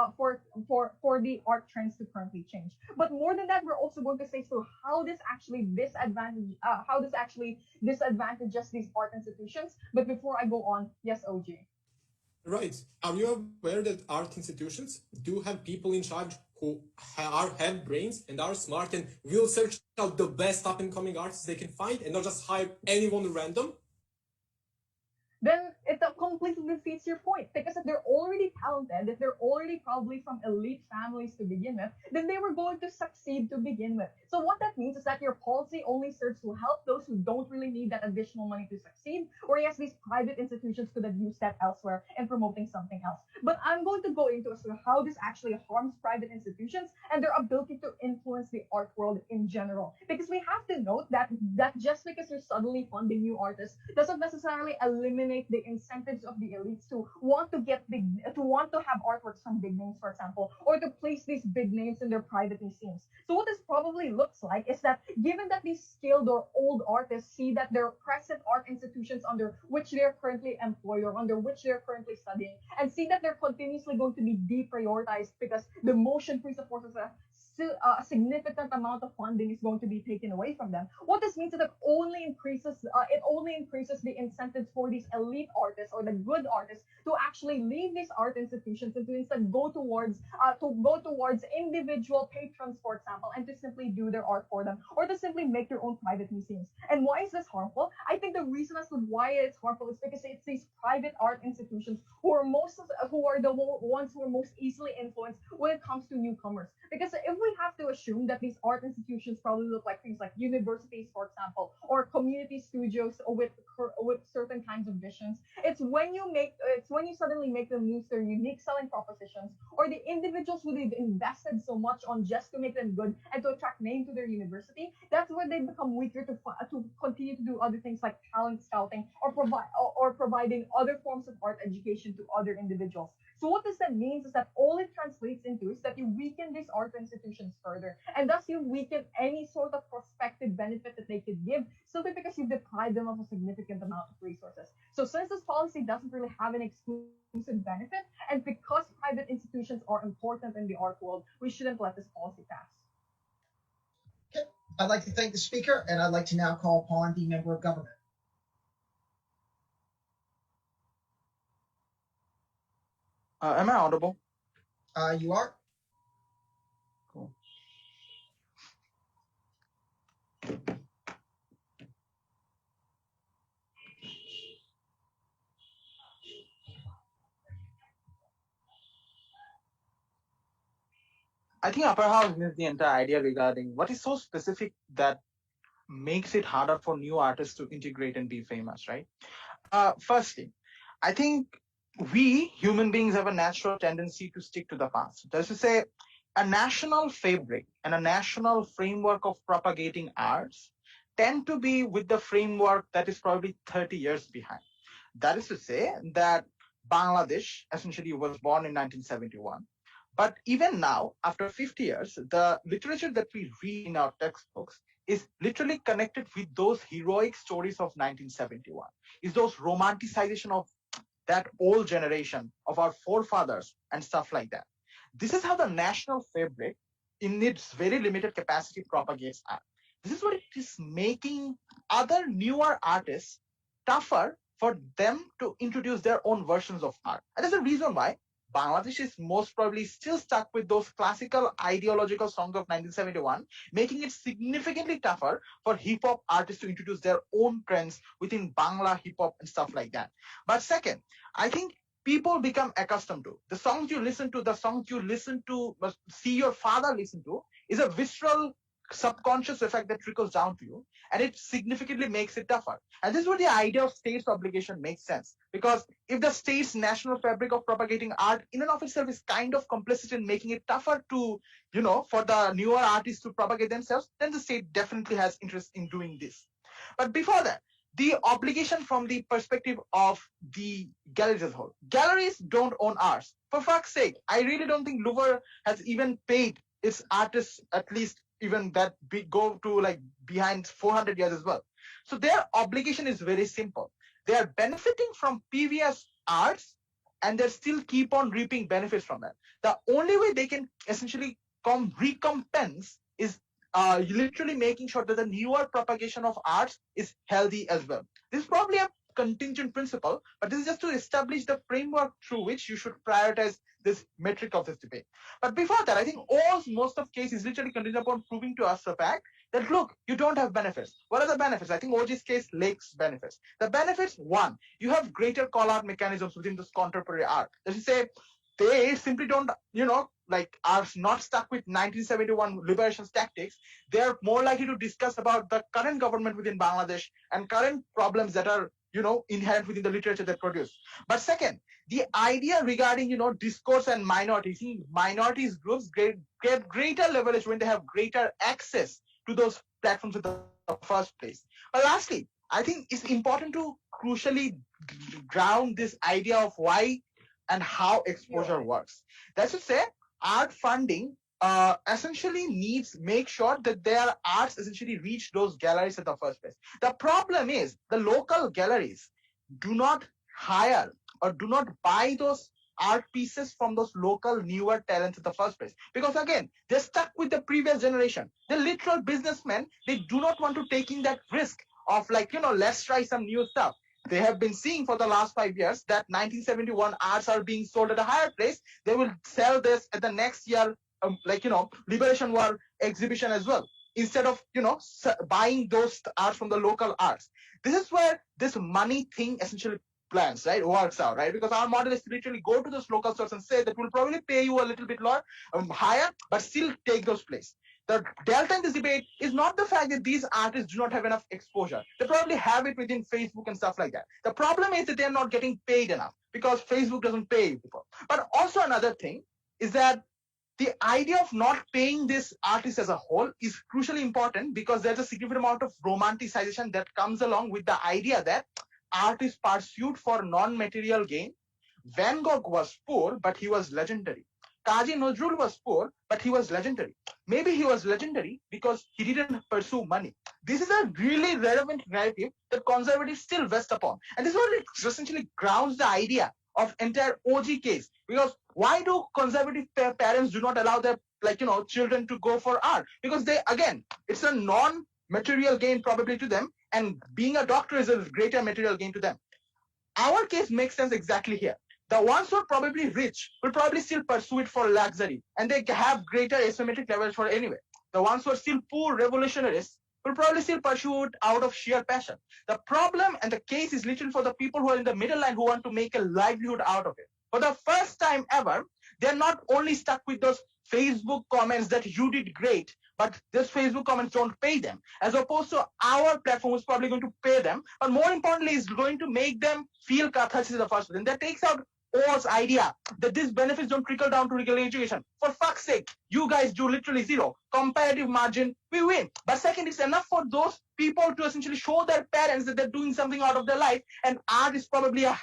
Speaker 6: for the art trends to currently change. But more than that, we're also going to say so how this actually disadvantages these art institutions. But before I go on, yes, OJ.
Speaker 3: Right. Are you aware that art institutions do have people in charge who have brains and are smart and will search out the best up-and-coming artists they can find and not just hire anyone random?
Speaker 6: Then it completely defeats your point. Because if they're already talented, if they're already probably from elite families to begin with, then they were going to succeed to begin with. So what that means is that your policy only serves to help those who don't really need that additional money to succeed, or yes, these private institutions could have used that elsewhere in promoting something else. But I'm going to go into how this actually harms private institutions and their ability to influence the art world in general. Because we have to note that just because you're suddenly funding new artists doesn't necessarily eliminate eliminate the incentives of the elites to want to have artworks from big names, for example, or to place these big names in their private museums. So what this probably looks like is that given that these skilled or old artists see that their present art institutions under which they're currently employed or under which they're currently studying, and see that they're continuously going to be deprioritized because the motion presupposes a significant amount of funding is going to be taken away from them. What this means is that it only increases the incentives for these elite artists or the good artists to actually leave these art institutions and to instead go towards individual patrons, for example, and to simply do their art for them or to simply make their own private museums. And why is this harmful? I think the reason as to why it's harmful is because it's these private art institutions who are the ones who are most easily influenced when it comes to newcomers. Because if we have to assume that these art institutions probably look like things like universities, for example, or community studios with certain kinds of visions, it's when you suddenly make them lose their unique selling propositions, or the individuals who they've invested so much on just to make them good and to attract name to their university, that's where they become weaker to continue to do other things like talent scouting or providing other forms of art education to other individuals. So what this then means is that all it translates into is that you weaken these art institutions further, and thus you weaken any sort of prospective benefit that they could give simply because you deprive them of a significant amount of resources. So since this policy doesn't really have an exclusive benefit, and because private institutions are important in the art world, we shouldn't let this policy pass.
Speaker 1: Okay. I'd like to thank the speaker, and I'd like to now call upon the member of government.
Speaker 7: Am I audible?
Speaker 1: You are?
Speaker 7: Cool. I think Upper House missed the entire idea regarding what is so specific that makes it harder for new artists to integrate and be famous, right? Firstly, I think we human beings have a natural tendency to stick to the past. That is to say, a national fabric and a national framework of propagating arts tend to be with the framework that is probably 30 years behind. That is to say that Bangladesh essentially was born in 1971. But even now, after 50 years, the literature that we read in our textbooks is literally connected with those heroic stories of 1971. Is those romanticization of that old generation of our forefathers and stuff like that. This is how the national fabric, in its very limited capacity, propagates art. This is what it is making other newer artists tougher for them to introduce their own versions of art. And that's the reason why Bangladesh is most probably still stuck with those classical ideological songs of 1971, making it significantly tougher for hip-hop artists to introduce their own trends within Bangla hip-hop and stuff like that. But second, I think people become accustomed to the songs you listen to, see your father listen to, is a visceral subconscious effect that trickles down to you, and it significantly makes it tougher. And this is where the idea of state's obligation makes sense, because if the state's national fabric of propagating art in and of itself is kind of complicit in making it tougher to, for the newer artists to propagate themselves, then the state definitely has interest in doing this. But before that, the obligation from the perspective of the galleries as a whole. Galleries don't own arts. For fuck's sake, I really don't think Louvre has even paid its artists at least even that go to like behind 400 years as well. So their obligation is very simple. They are benefiting from previous arts and they still keep on reaping benefits from that. The only way they can essentially recompense is literally making sure that the newer propagation of arts is healthy as well. This is probably a contingent principle, but this is just to establish the framework through which you should prioritize this metric of this debate. But before that, I think most of case is literally contingent upon proving to us the fact that, look, you don't have benefits. What are the benefits? I think OG's case lacks benefits. The benefits, one, you have greater call-out mechanisms within this contemporary art. That is to say, they simply don't, are not stuck with 1971 liberation tactics. They are more likely to discuss about the current government within Bangladesh and current problems that are, inherent within the literature they produce. But second, the idea regarding, discourse and minorities, minorities groups get greater leverage when they have greater access to those platforms in the first place. But lastly, I think it's important to crucially ground this idea of why and how exposure works. That's to say, art funding essentially needs make sure that their arts essentially reach those galleries at the first place. The problem is the local galleries do not hire or do not buy those art pieces from those local newer talents in the first place, because again they're stuck with the previous generation. The literal businessmen, they do not want to take in that risk of like, let's try some new stuff. They have been seeing for the last 5 years that 1971 arts are being sold at a higher price. They will sell this at the next year, Liberation War exhibition as well, instead of buying those arts from the local arts. This is where this money thing essentially plans, right, works out, right? Because our model is to literally go to those local stores and say that we'll probably pay you a little bit lower, higher, but still take those places. The delta in this debate is not the fact that these artists do not have enough exposure. They probably have it within Facebook and stuff like that. The problem is that they're not getting paid enough because Facebook doesn't pay people. But also another thing is that the idea of not paying this artist as a whole is crucially important, because there's a significant amount of romanticization that comes along with the idea that art is pursued for non-material gain. Van Gogh was poor, but he was legendary. Kazi Nazrul was poor, but he was legendary. Maybe he was legendary because he didn't pursue money. This is a really relevant narrative that conservatives still vest upon. And this is what it essentially grounds the idea of entire OG case. Because why do conservative parents do not allow their children to go for art? Because they, again, it's a non-material gain probably to them, and being a doctor is a greater material gain to them. Our case makes sense exactly here. The ones who are probably rich will probably still pursue it for luxury, and they have greater asymmetric levels for anyway. The ones who are still poor revolutionists will probably still pursue it out of sheer passion. The problem and the case is literally for the people who are in the middle line who want to make a livelihood out of it. For the first time ever, they're not only stuck with those Facebook comments that you did great, but those Facebook comments don't pay them, as opposed to our platform is probably going to pay them, but more importantly is going to make them feel catharsis in the first place. And that takes out O's idea that these benefits don't trickle down to regular education. For fuck's sake, you guys do literally zero. Comparative margin, we win. But second, it's enough for those people to essentially show their parents that they're doing something out of their life, and art is probably a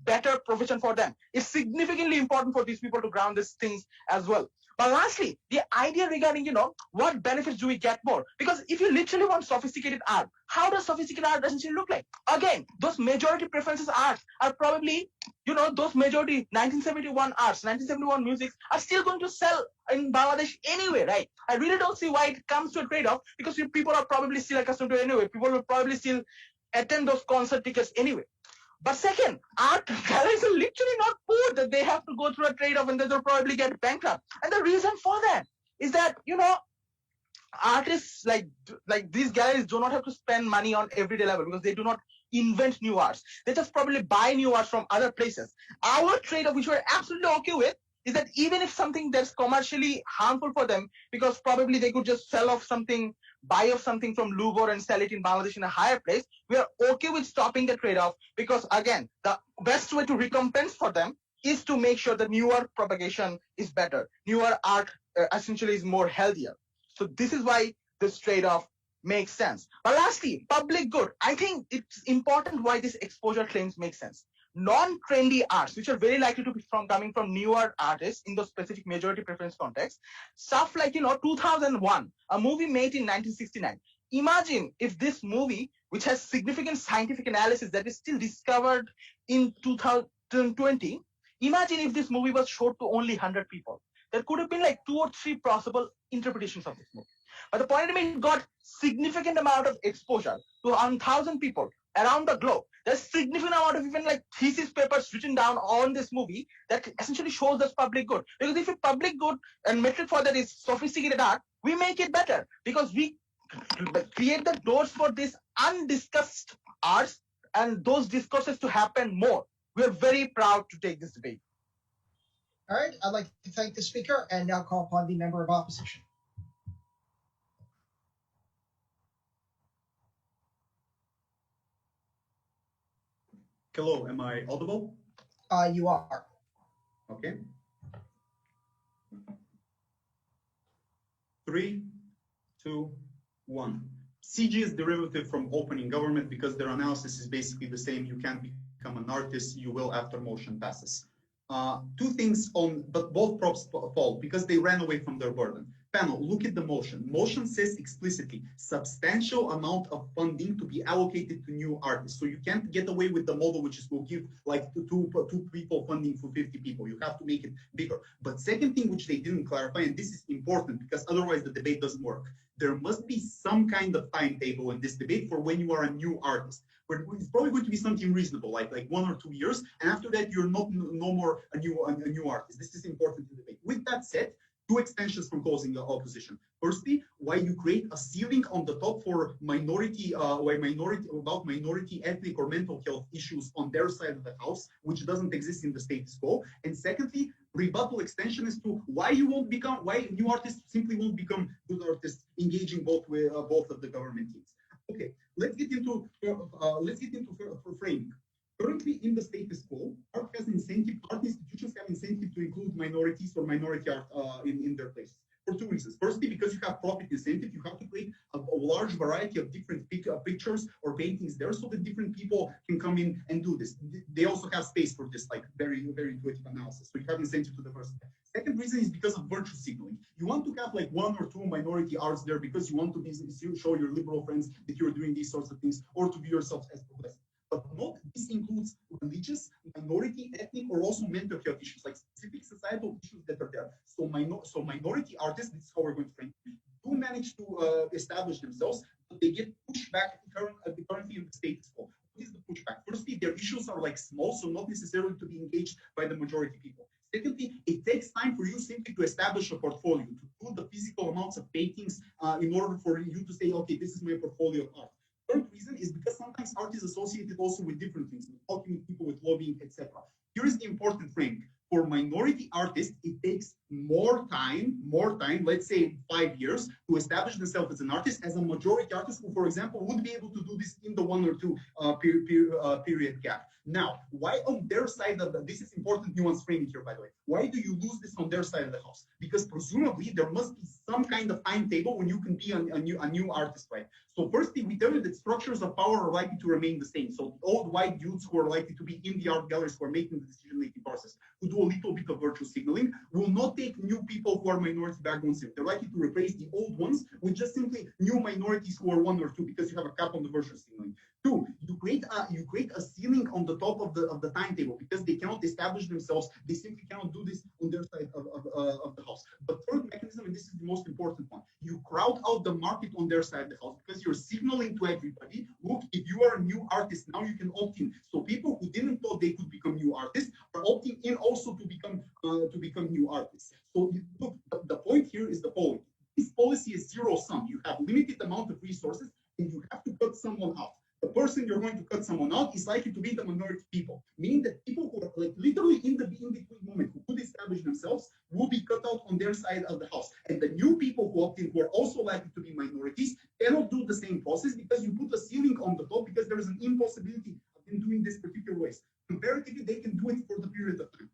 Speaker 7: better profession for them. It's significantly important for these people to ground these things as well. But lastly, the idea regarding, what benefits do we get more? Because if you literally want sophisticated art, how does sophisticated art essentially look like? Again, those majority preferences arts are probably, those majority 1971 arts, 1971 music are still going to sell in Bangladesh anyway, right? I really don't see why it comes to a trade-off, because people are probably still accustomed to it anyway. People will probably still attend those concert tickets anyway. But second, art galleries are literally not poor that they have to go through a trade-off and they'll probably get bankrupt. And the reason for that is that, artists like these galleries do not have to spend money on everyday level, because they do not invent new arts. They just probably buy new arts from other places. Our trade-off, which we're absolutely okay with, is that even if something that's commercially harmful for them, because probably they could just buy off something from Louvre and sell it in Bangladesh in a higher place, we are okay with stopping the trade-off, because again, the best way to recompense for them is to make sure that newer propagation is better. Newer art essentially is more healthier. So this is why this trade-off makes sense. But lastly, public good. I think it's important why this exposure claims make sense. Non-trendy arts, which are very likely to be coming from newer artists in those specific majority preference context, stuff like 2001, a movie made in 1969. Imagine if this movie, which has significant scientific analysis that is still discovered in 2020, imagine if this movie was showed to only 100 people. There could have been like 2 or 3 possible interpretations of this movie. But the point is, it got significant amount of exposure to 1,000 people around the globe. There's significant amount of even like thesis papers written down on this movie that essentially shows us public good. Because if a public good and metric for that is sophisticated art, we make it better, because we create the doors for this undiscussed arts and those discourses to happen more. We are very proud to take this debate.
Speaker 1: All right, I'd like to thank the speaker and now call upon the member of opposition.
Speaker 10: Hello, am I audible?
Speaker 1: You are.
Speaker 10: Okay. 3, 2, 1. CG is derivative from opening government because their analysis is basically the same. You can't become an artist, you will after motion passes. Two things on, but both props fall because they ran away from their burden. Panel, look at the motion. Motion says explicitly substantial amount of funding to be allocated to new artists. So you can't get away with the model which is will give like two people funding for 50 people. You have to make it bigger. But second thing which they didn't clarify, and this is important because otherwise the debate doesn't work. There must be some kind of timetable in this debate for when you are a new artist. It's probably going to be something reasonable, like 1 or 2 years, and after that you're no more a new artist. This is important to debate. With that said, two extensions from closing the opposition. Firstly, why you create a ceiling on the top for minority, minority ethnic or mental health issues on their side of the house, which doesn't exist in the status quo. And secondly, rebuttal extension as to why new artists simply won't become good artists, engaging both of the government teams. Okay, let's get into framing. Currently, in the status quo, art has incentive, art institutions have incentive to include minorities or minority art in their places. For two reasons. Firstly, because you have profit incentive, you have to create a large variety of different pictures or paintings there so that different people can come in and do this. They also have space for this, like very, very intuitive analysis. So you have incentive to the first step. Second reason is because of virtue signaling. You want to have like 1 or 2 minority arts there because you want to show your liberal friends that you're doing these sorts of things or to be yourself as progressive. But not this includes religious, minority, ethnic, or also mental health issues, like specific societal issues that are there. So minority artists, this is how we're going to frame it, do manage to establish themselves, but they get pushed back currently in the status quo. What is the pushback? Firstly, their issues are like small, so not necessarily to be engaged by the majority people. Secondly, it takes time for you simply to establish a portfolio, to do the physical amounts of paintings in order for you to say, okay, this is my portfolio of art. Third reason is because sometimes art is associated also with different things, with talking with people, with lobbying, etc. Here is the important thing. For minority artists, it takes more time, let's say 5 years, to establish themselves as an artist, as a majority artist who, for example, would be able to do this in the 1 or 2 period gap. Now, why on their side of this is important nuance framing here, by the way. Why do you lose this on their side of the house? Because presumably there must be some kind of timetable when you can be a new artist, right? So firstly, we tell you that structures of power are likely to remain the same. So the old white dudes who are likely to be in the art galleries who are making the decision-making process, who do a little bit of virtue signaling, will not take new people who are minority backgrounds in. They're likely to replace the old ones with just simply new minorities who are 1 or 2 because you have a cap on the virtue signaling. 2, you create a ceiling on the top of the timetable because they cannot establish themselves. They simply cannot do this on their side of the house. But third mechanism, and this is the most important one, you crowd out the market on their side of the house because you're signaling to everybody, look, if you are a new artist, now you can opt in. So people who didn't thought they could become new artists are opting in also to become new artists. So look, the point here is the following. This policy is zero sum. You have limited amount of resources and you have to cut someone out. The person you're going to cut someone out is likely to be the minority people, meaning that people who are like literally in the in-between moment who could establish themselves will be cut out on their side of the house. And the new people who opt in, who are also likely to be minorities, cannot do the same process because you put a ceiling on the top because there is an impossibility of them doing this particular ways. Comparatively, they can do it for the period of time.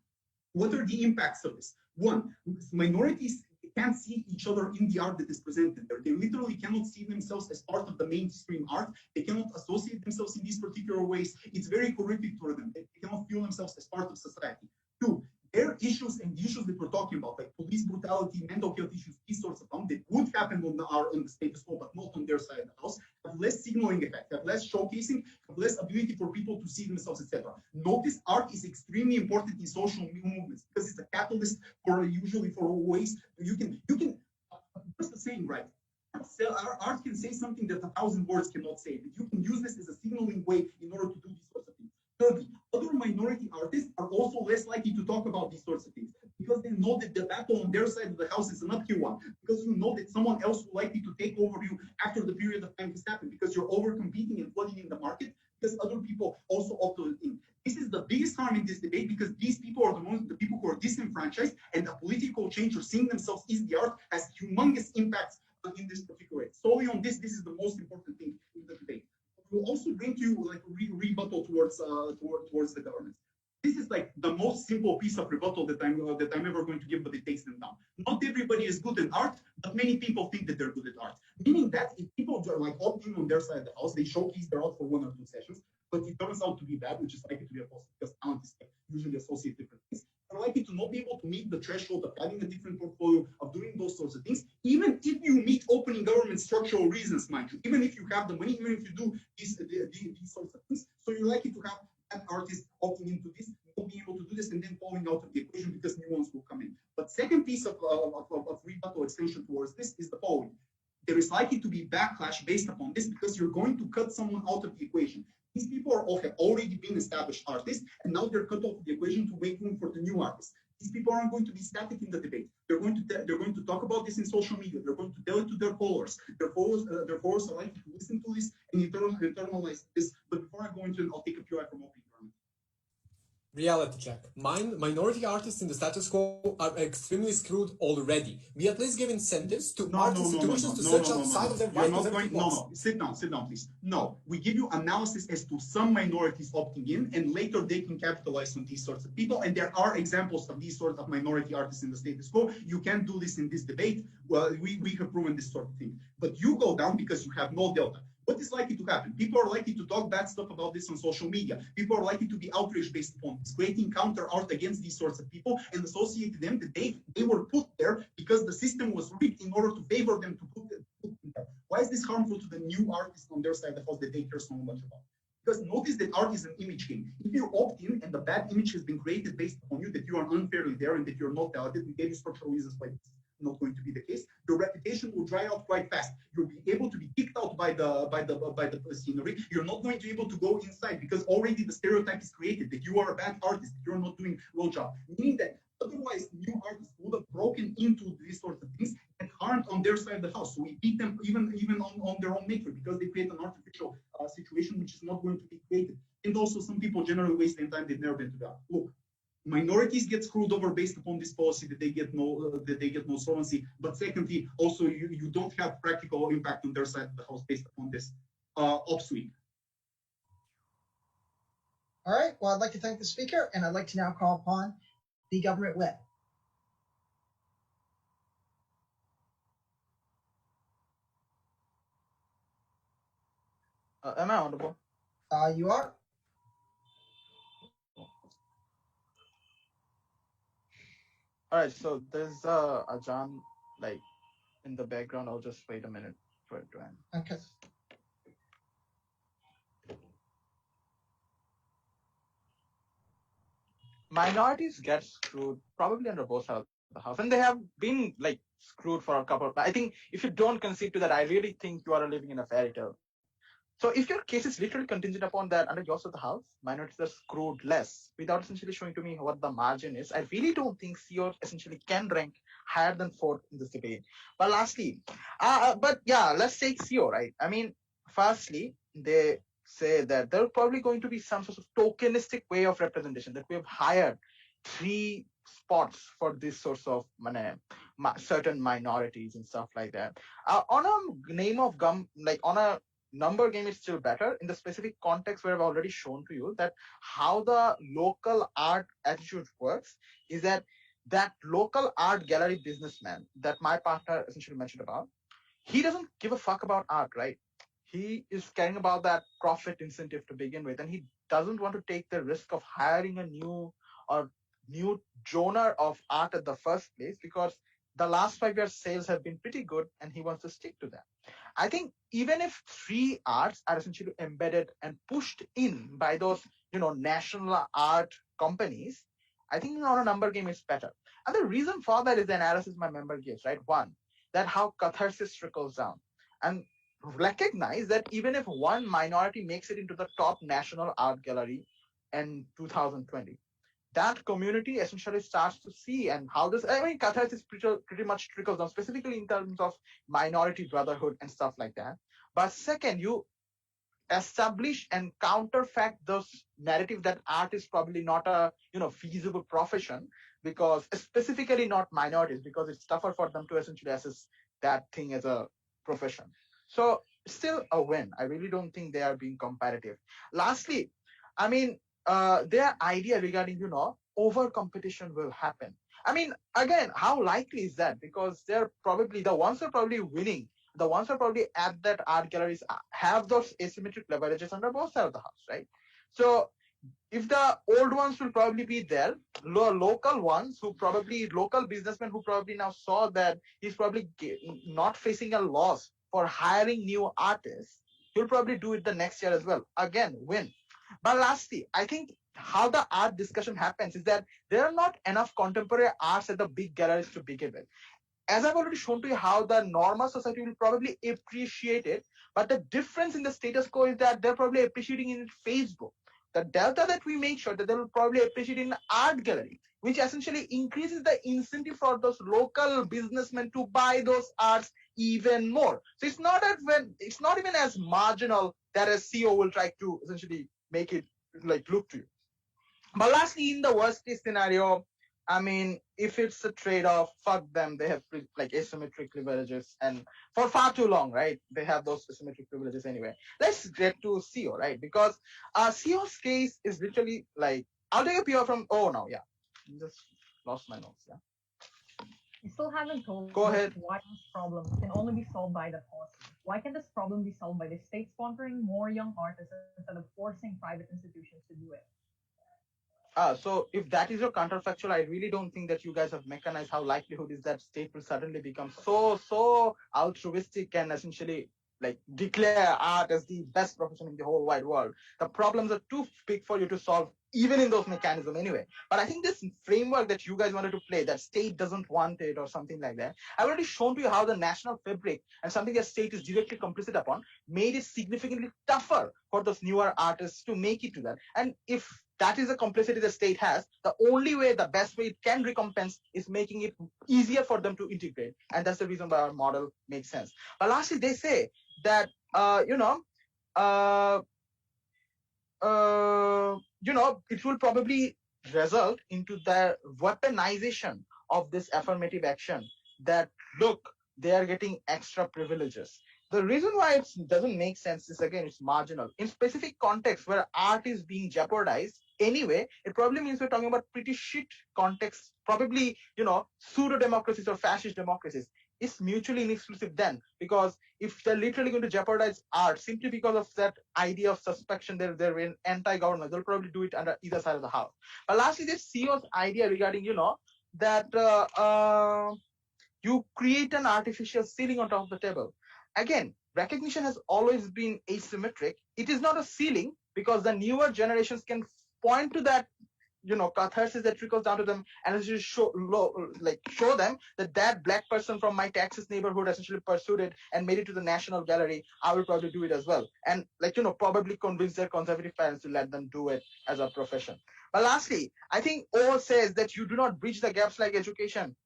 Speaker 10: What are the impacts of this? One, minorities can't see each other in the art that is presented there. They literally cannot see themselves as part of the mainstream art. They cannot associate themselves in these particular ways. It's very horrific for them. They cannot feel themselves as part of society. 2, their issues and the issues that we're talking about, like police brutality, mental health issues, these sorts of things that would happen on the status quo, but not on their side of the house, have less signaling effect, have less showcasing, have less ability for people to see themselves, etc. Notice art is extremely important in social movements because it's a catalyst for usually for ways you can just the saying, right? Art can say something that 1,000 words cannot say, but you can use this as a signaling way in order to do these sorts of things. Thirdly, other minority artists are also less likely to talk about these sorts of things because they know that the battle on their side of the house is an uphill one, because you know that someone else will likely to take over you after the period of time has happened, because you're over competing and flooding in the market, because other people also opt in. This is the biggest harm in this debate because these people are the people who are disenfranchised, and a political change or seeing themselves in the art has humongous impacts in this particular way. Solely on this is the most important thing in the debate. We'll also bring you like rebuttal towards the government. This this is like the most simple piece of rebuttal that I'm ever going to give, but it takes them down. Not everybody is good at art, but many people think that they're good at art. Meaning that if people are like opting on their side of the house, they showcase their art for 1 or 2 sessions, but it turns out to be bad, which is likely to be a positive because talent is usually associated with different things. They're likely to not be able to meet the threshold of having a different portfolio, of doing those sorts of things, even if you meet opening government structural reasons, mind you, even if you have the money, even if you do these sorts of things. So you're likely to have an artist opting into this, not being able to do this, and then falling out of the equation because new ones will come in. But second piece of rebuttal extension towards this is the following. There is likely to be backlash based upon this because you're going to cut someone out of the equation. These people have already been established artists, and now they're cut off the equation to make room for the new artists. These people aren't going to be static in the debate. They're going to talk about this in social media. They're going to tell it to their followers. Their followers are likely to listen to this and internalize this. But before I go into it, I'll take a few from opening.
Speaker 3: Reality check. Minority artists in the status quo are extremely screwed already. We at least give incentives to art institutions to search outside of their white conservative box.
Speaker 10: Sit down, please. No, we give you analysis as to some minorities opting in, and later they can capitalize on these sorts of people. And there are examples of these sorts of minority artists in the status quo. You can't do this in this debate. Well, we have proven this sort of thing. But you go down because you have no delta. What is likely to happen? People are likely to talk bad stuff about this on social media. People are likely to be outraged based upon this, creating counter art against these sorts of people and associating them that they were put there because the system was rigged in order to favor them to put them there. Why is this harmful to the new artists on their side of the house that they care so much about? Because notice that art is an image game. If you opt in and the bad image has been created based upon you, that you are unfairly there and that you're not talented, we gave you structural reasons why this is not going to be the case. Your reputation will dry out quite fast. You'll be able to be kicked out by the scenery. You're not going to be able to go inside because already the stereotype is created that you are a bad artist, that you're not doing a well job. Meaning that otherwise new artists would have broken into these sorts of things and aren't on their side of the house. So we beat them even on their own metric because they create an artificial situation which is not going to be created. And also some people generally waste their time they've never been to that. Look, minorities get screwed over based upon this policy that they get no solvency. But secondly, also you don't have practical impact on their side of the house based upon this upswing.
Speaker 1: All right. Well, I'd like to thank the speaker, and I'd like to now call upon the government whip.
Speaker 7: Am I audible?
Speaker 1: You are.
Speaker 7: All right, so there's a John like in the background. I'll just wait a minute for it to end.
Speaker 1: Okay.
Speaker 7: Minorities get screwed probably under both sides of the house, and they have been like screwed for a couple. I think if you don't concede to that, I really think you are living in a fairy tale. So if your case is literally contingent upon that under your side of the house, minorities are screwed less without essentially showing to me what the margin is. I really don't think CO essentially can rank higher than 4th in this debate. But lastly, but yeah, let's take CO, right? I mean, firstly, they say that there's probably going to be some sort of tokenistic way of representation, that we have hired 3 spots for this sorts of certain minorities and stuff like that. On a name of gum, like on a number game is still better in the specific context where I've already shown to you that how the local art attitude works is that local art gallery businessman that my partner essentially mentioned about, he doesn't give a fuck about art, right? He is caring about that profit incentive to begin with, and he doesn't want to take the risk of hiring a new genre of art at the first place because the last 5 years sales have been pretty good and he wants to stick to that. I think even if 3 arts are essentially embedded and pushed in by those, national art companies, I think on a number game is better. And the reason for that is the analysis my member gives, right? One, that how catharsis trickles down. And recognize that even if one minority makes it into the top national art gallery in 2020, that community essentially starts to see and how this, catharsis pretty much trickles down, specifically in terms of minority brotherhood and stuff like that. But second, you establish and counterfact those narrative that art is probably not a feasible profession, because specifically not minorities, because it's tougher for them to essentially assess that thing as a profession. So still a win. I really don't think they are being competitive. Lastly, their idea regarding, over competition will happen. I mean, again, how likely is that? Because they're probably the ones who are probably winning, the ones who are probably at that art galleries have those asymmetric leverages under both sides of the house, right? So if the old ones will probably be there, local ones who probably local businessmen who probably now saw that he's probably not facing a loss for hiring new artists, he'll probably do it the next year as well. Again, win. But lastly, I think how the art discussion happens is that there are not enough contemporary arts at the big galleries to begin with. As I've already shown to you how the normal society will probably appreciate it, but the difference in the status quo is that they're probably appreciating in Facebook. The delta that we make sure that they will probably appreciate in art gallery, which essentially increases the incentive for those local businessmen to buy those arts even more. So it's not even as marginal that a CEO will try to essentially make it like look to you. But lastly, in the worst case scenario, I mean, if it's a trade-off, fuck them. They have like asymmetric leverages, and for far too long, right? They have those asymmetric privileges anyway. Let's get to CEO, right? Because CEO's case is literally like, I'll take a PR from. Oh no, yeah, just lost my notes. Yeah.
Speaker 6: You still haven't told
Speaker 7: Go
Speaker 6: us
Speaker 7: ahead.
Speaker 6: why this problem can only be solved by the policy. Why can this problem be solved by the state sponsoring more young artists instead of forcing private institutions to do it?
Speaker 7: So if that is your counterfactual, I really don't think that you guys have mechanized how likelihood is that state will suddenly become so altruistic and essentially like declare art as the best profession in the whole wide world. The problems are too big for you to solve even in those mechanisms anyway. But I think this framework that you guys wanted to play, that state doesn't want it or something like that, I've already shown to you how the national fabric and something that state is directly complicit upon made it significantly tougher for those newer artists to make it to that. And if that is the complicity the state has, the only way, the best way it can recompense is making it easier for them to integrate. And that's the reason why our model makes sense. But lastly, they say that, it will probably result into the weaponization of this affirmative action that, look, they are getting extra privileges. The reason why it doesn't make sense is, again, it's marginal. In specific contexts where art is being jeopardized, anyway, it probably means we're talking about pretty shit contexts, probably, pseudo-democracies or fascist democracies. It's mutually inexclusive then, because if they're literally going to jeopardize art simply because of that idea of suspicion, they're in anti-government, they'll probably do it under either side of the house. But lastly, this CEO's idea regarding, that you create an artificial ceiling on top of the table. Again, recognition has always been asymmetric. It is not a ceiling because the newer generations can point to that, catharsis that trickles down to them and essentially show them that black person from my Texas neighborhood essentially pursued it and made it to the National Gallery. I will probably do it as well. And probably convince their conservative parents to let them do it as a profession. But lastly, I think O says that you do not bridge the gaps like education.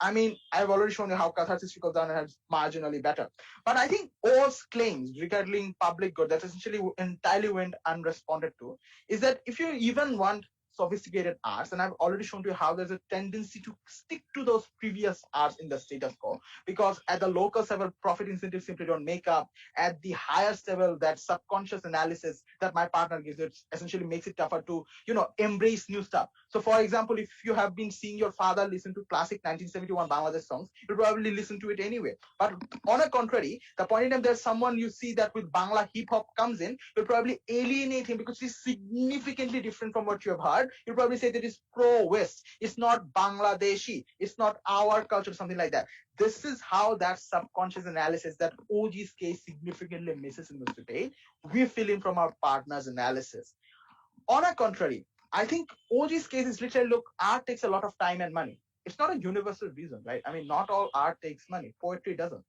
Speaker 7: I've already shown you how catharsis trickles down and is marginally better. But I think O's claims regarding public good that essentially entirely went unresponded to is that if you even want sophisticated arts, and I've already shown to you how there's a tendency to stick to those previous arts in the status quo, because at the local level, profit incentives simply don't make up. At the highest level, that subconscious analysis that my partner gives, it essentially makes it tougher to, embrace new stuff. So for example, if you have been seeing your father listen to classic 1971 Bangladesh songs, you'll probably listen to it anyway. But on the contrary, the point in time there's someone you see that with Bangla hip hop comes in, you'll probably alienate him because he's significantly different from what you have heard. You'll probably say that it's pro-West. It's not Bangladeshi. It's not our culture, something like that. This is how that subconscious analysis that OG's case significantly misses in this debate. We fill in from our partner's analysis. On the contrary, I think OG's case is literally, look, art takes a lot of time and money. It's not a universal reason, right? Not all art takes money. Poetry doesn't.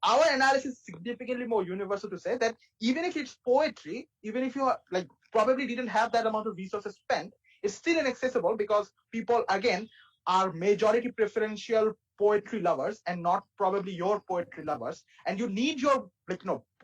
Speaker 7: Our analysis is significantly more universal to say that even if it's poetry, even if you probably didn't have that amount of resources spent, it's still inaccessible because people, again, are majority preferential poetry lovers and not probably your poetry lovers. And you need your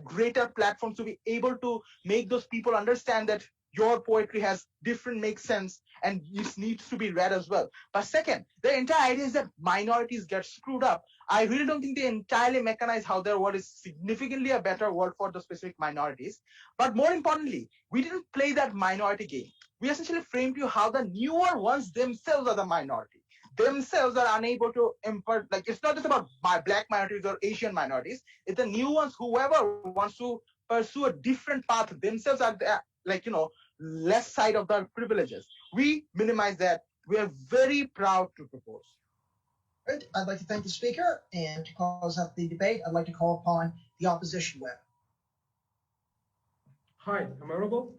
Speaker 7: greater platforms to be able to make those people understand that your poetry has different makes sense and this needs to be read as well. But second, the entire idea is that minorities get screwed up. I really don't think they entirely mechanize how their world is significantly a better world for the specific minorities. But more importantly, we didn't play that minority game. we essentially framed you how the newer ones themselves are the minority. Themselves are unable to impart, like it's not just about my black minorities or Asian minorities. It's the new ones, whoever wants to pursue a different path themselves are the, like, less side of the privileges. We minimize that. We are very proud to propose.
Speaker 1: Good. I'd like to thank the speaker, and to close out the debate, I'd like to call upon the opposition whip.
Speaker 8: Hi, am I audible?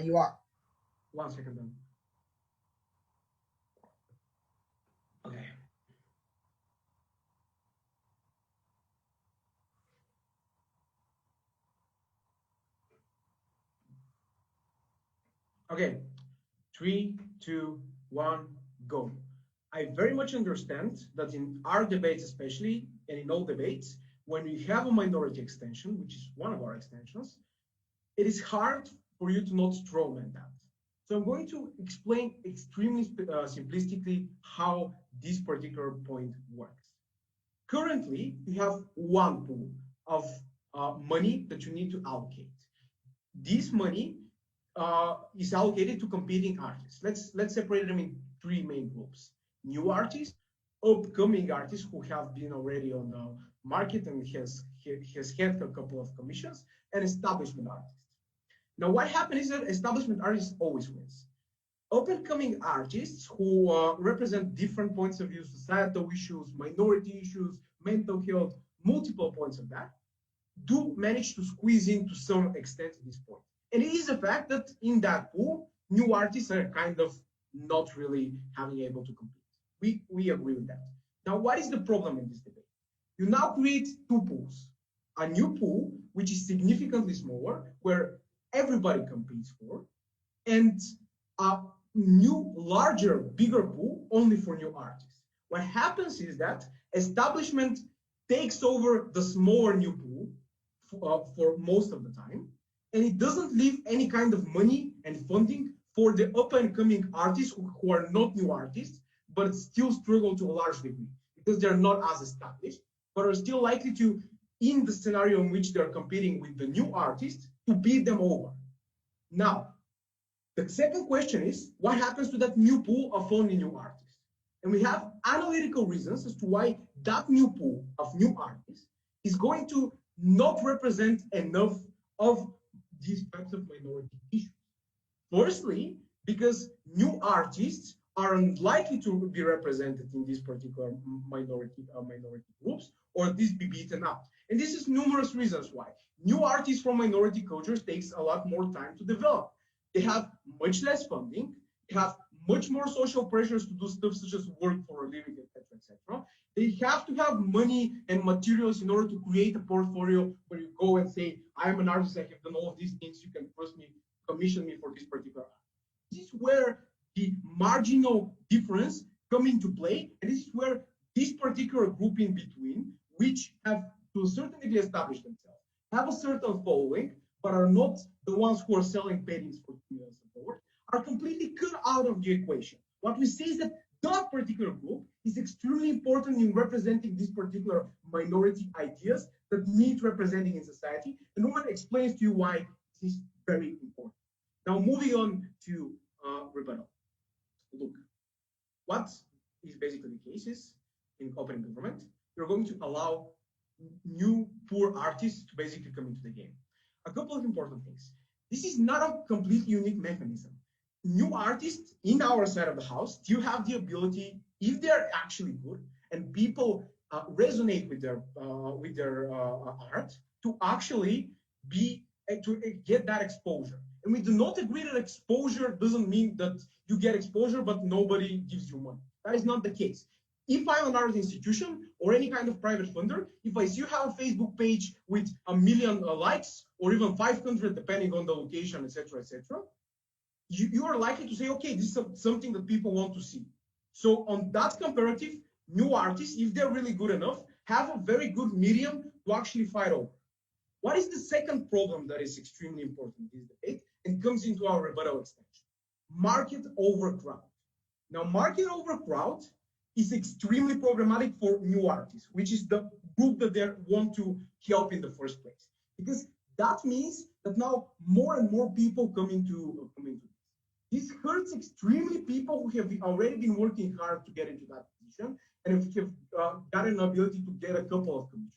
Speaker 1: You are.
Speaker 8: 1 second then. Okay. Okay, 3, 2, 1, go. I very much understand that in our debates especially, and in all debates, when we have a minority extension, which is one of our extensions, it is hard for you to not strawman that. So I'm going to explain extremely simplistically how this particular point works. Currently, you have one pool of money that you need to allocate. This money is allocated to competing artists. Let's separate them in three main groups: new artists, upcoming artists who have been already on the market and has had a couple of commissions, and establishment artists. Now, what happens is that establishment artists always wins. Up-and-coming artists who represent different points of view, societal issues, minority issues, mental health, multiple points of that, do manage to squeeze in to some extent at this point. And it is a fact that in that pool, new artists are kind of not really having able to compete. We agree with that. Now, what is the problem in this debate? You now create two pools. A new pool, which is significantly smaller, where everybody competes for, and a new, larger, bigger pool only for new artists. What happens is that establishment takes over the smaller new pool for most of the time, and it doesn't leave any kind of money and funding for the up-and-coming artists who are not new artists, but still struggle to a large degree because they're not as established, but are still likely to, in the scenario in which they're competing with the new artists, to beat them over. Now, the second question is, what happens to that new pool of only new artists? And we have analytical reasons as to why that new pool of new artists is going to not represent enough of these types of minority issues. Firstly, because new artists are unlikely to be represented in these particular minority groups, or at least be beaten out. And this is numerous reasons why. New artists from minority cultures takes a lot more time to develop. They have much less funding, they have much more social pressures to do stuff such as work for a living, etc., etc. They have to have money and materials in order to create a portfolio where you go and say, I'm an artist, I have done all of these things, you can trust me, commission me for this particular art. This is where the marginal difference come into play, and this is where this particular group in between, which have to a certain degree established themselves, have a certain following, but are not the ones who are selling paintings for 2 million support, are completely cut out of the equation. What we say is that that particular group is extremely important in representing these particular minority ideas that need representing in society, and Rumen explains to you why this is very important. Now, moving on to rebuttal. Look, what is basically the case is, in open government, you're going to allow new poor artists to basically come into the game. A couple of important things. This is not a completely unique mechanism. New artists in our side of the house still have the ability, if they're actually good and people resonate with their art, to actually be to get that exposure. And we do not agree that exposure doesn't mean that you get exposure but nobody gives you money. That is not the case. If I'm an art institution or any kind of private funder, if I see you have a Facebook page with 1 million likes or even 500, depending on the location, etc., etc., you are likely to say, okay, this is something that people want to see. So on that comparative, new artists, if they're really good enough, have a very good medium to actually fight over. What is the second problem that is extremely important in this debate and comes into our rebuttal extension? Market overcrowd. Now, market overcrowd is extremely problematic for new artists, which is the group that they want to help in the first place. Because that means that now more and more people come into this. hurts extremely people who have already been working hard to get into that position and have got an ability to get a couple of commissions.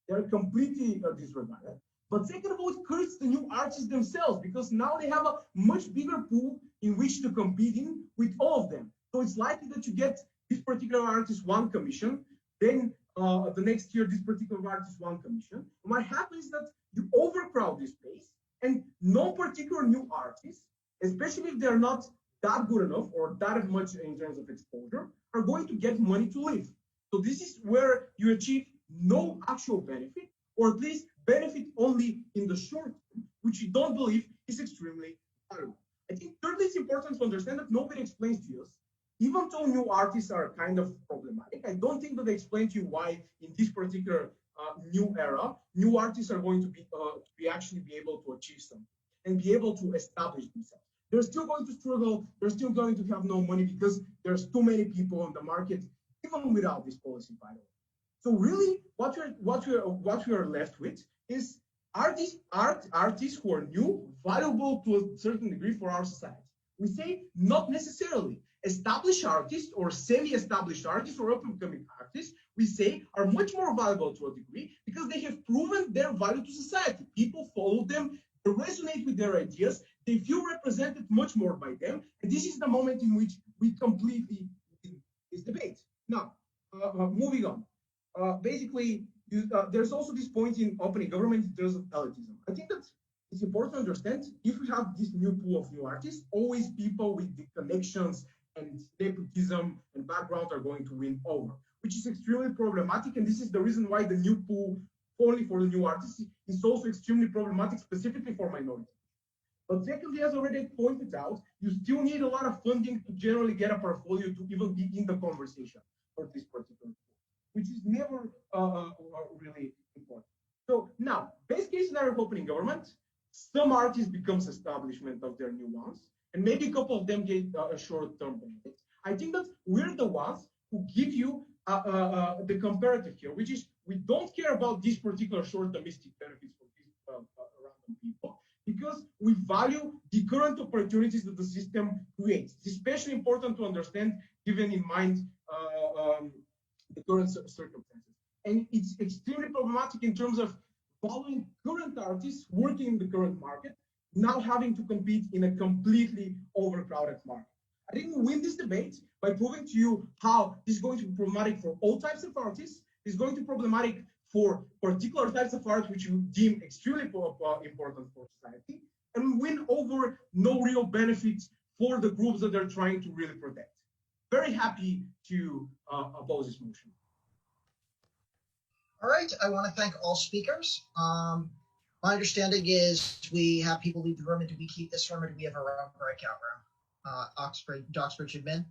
Speaker 8: They're completely disregarded. But second of all, it hurts the new artists themselves because now they have a much bigger pool in which to compete in with all of them. So it's likely that you get this particular artist one commission, then the next year this particular artist one commission. And what happens is that you overcrowd this space, and no particular new artist, especially if they're not that good enough or that much in terms of exposure, are going to get money to live. So this is where you achieve no actual benefit, or at least benefit only in the short term, which you don't believe is extremely valuable. I think thirdly, it's important to understand that nobody explains to us, even though new artists are kind of problematic, I don't think that they explain to you why in this particular new era, new artists are going to be actually be able to achieve something and be able to establish themselves. They're still going to struggle. They're still going to have no money because there's too many people on the market, even without this policy, by the way. So really, what we are left with is artists who are new, valuable to a certain degree for our society. We say not necessarily. Established artists or semi-established artists or up-and-coming artists, we say, are much more valuable to a degree because they have proven their value to society. People follow them, they resonate with their ideas, they feel represented much more by them, and this is the moment in which we completely win this debate. Now, moving on. Basically, there's also this point in opening government in terms of elitism. I think that it's important to understand if we have this new pool of new artists, always people with the connections and nepotism and background are going to win over, which is extremely problematic. And this is the reason why the new pool only for the new artists is also extremely problematic, specifically for minorities. But secondly, as already pointed out, you still need a lot of funding to generally get a portfolio to even be in the conversation for this particular pool, which is never really important. So now, best case scenario of opening government, some artists becomes establishment of their new ones, and maybe a couple of them get a short-term benefit. I think that we're the ones who give you the comparative here, which is we don't care about these particular short-termistic benefits for these random people because we value the current opportunities that the system creates. It's especially important to understand, given in mind the current circumstances. And it's extremely problematic in terms of following current artists working in the current market, now having to compete in a completely overcrowded market. I think we win this debate by proving to you how this is going to be problematic for all types of artists. It's going to be problematic for particular types of art which you deem extremely important for society. And we win over no real benefits for the groups that they're trying to really protect. Very happy to oppose this motion.
Speaker 1: All right, I want to thank all speakers. My understanding is we have people leave the room, and do we keep this room, or do we have our own breakout room? Doxbridge admin?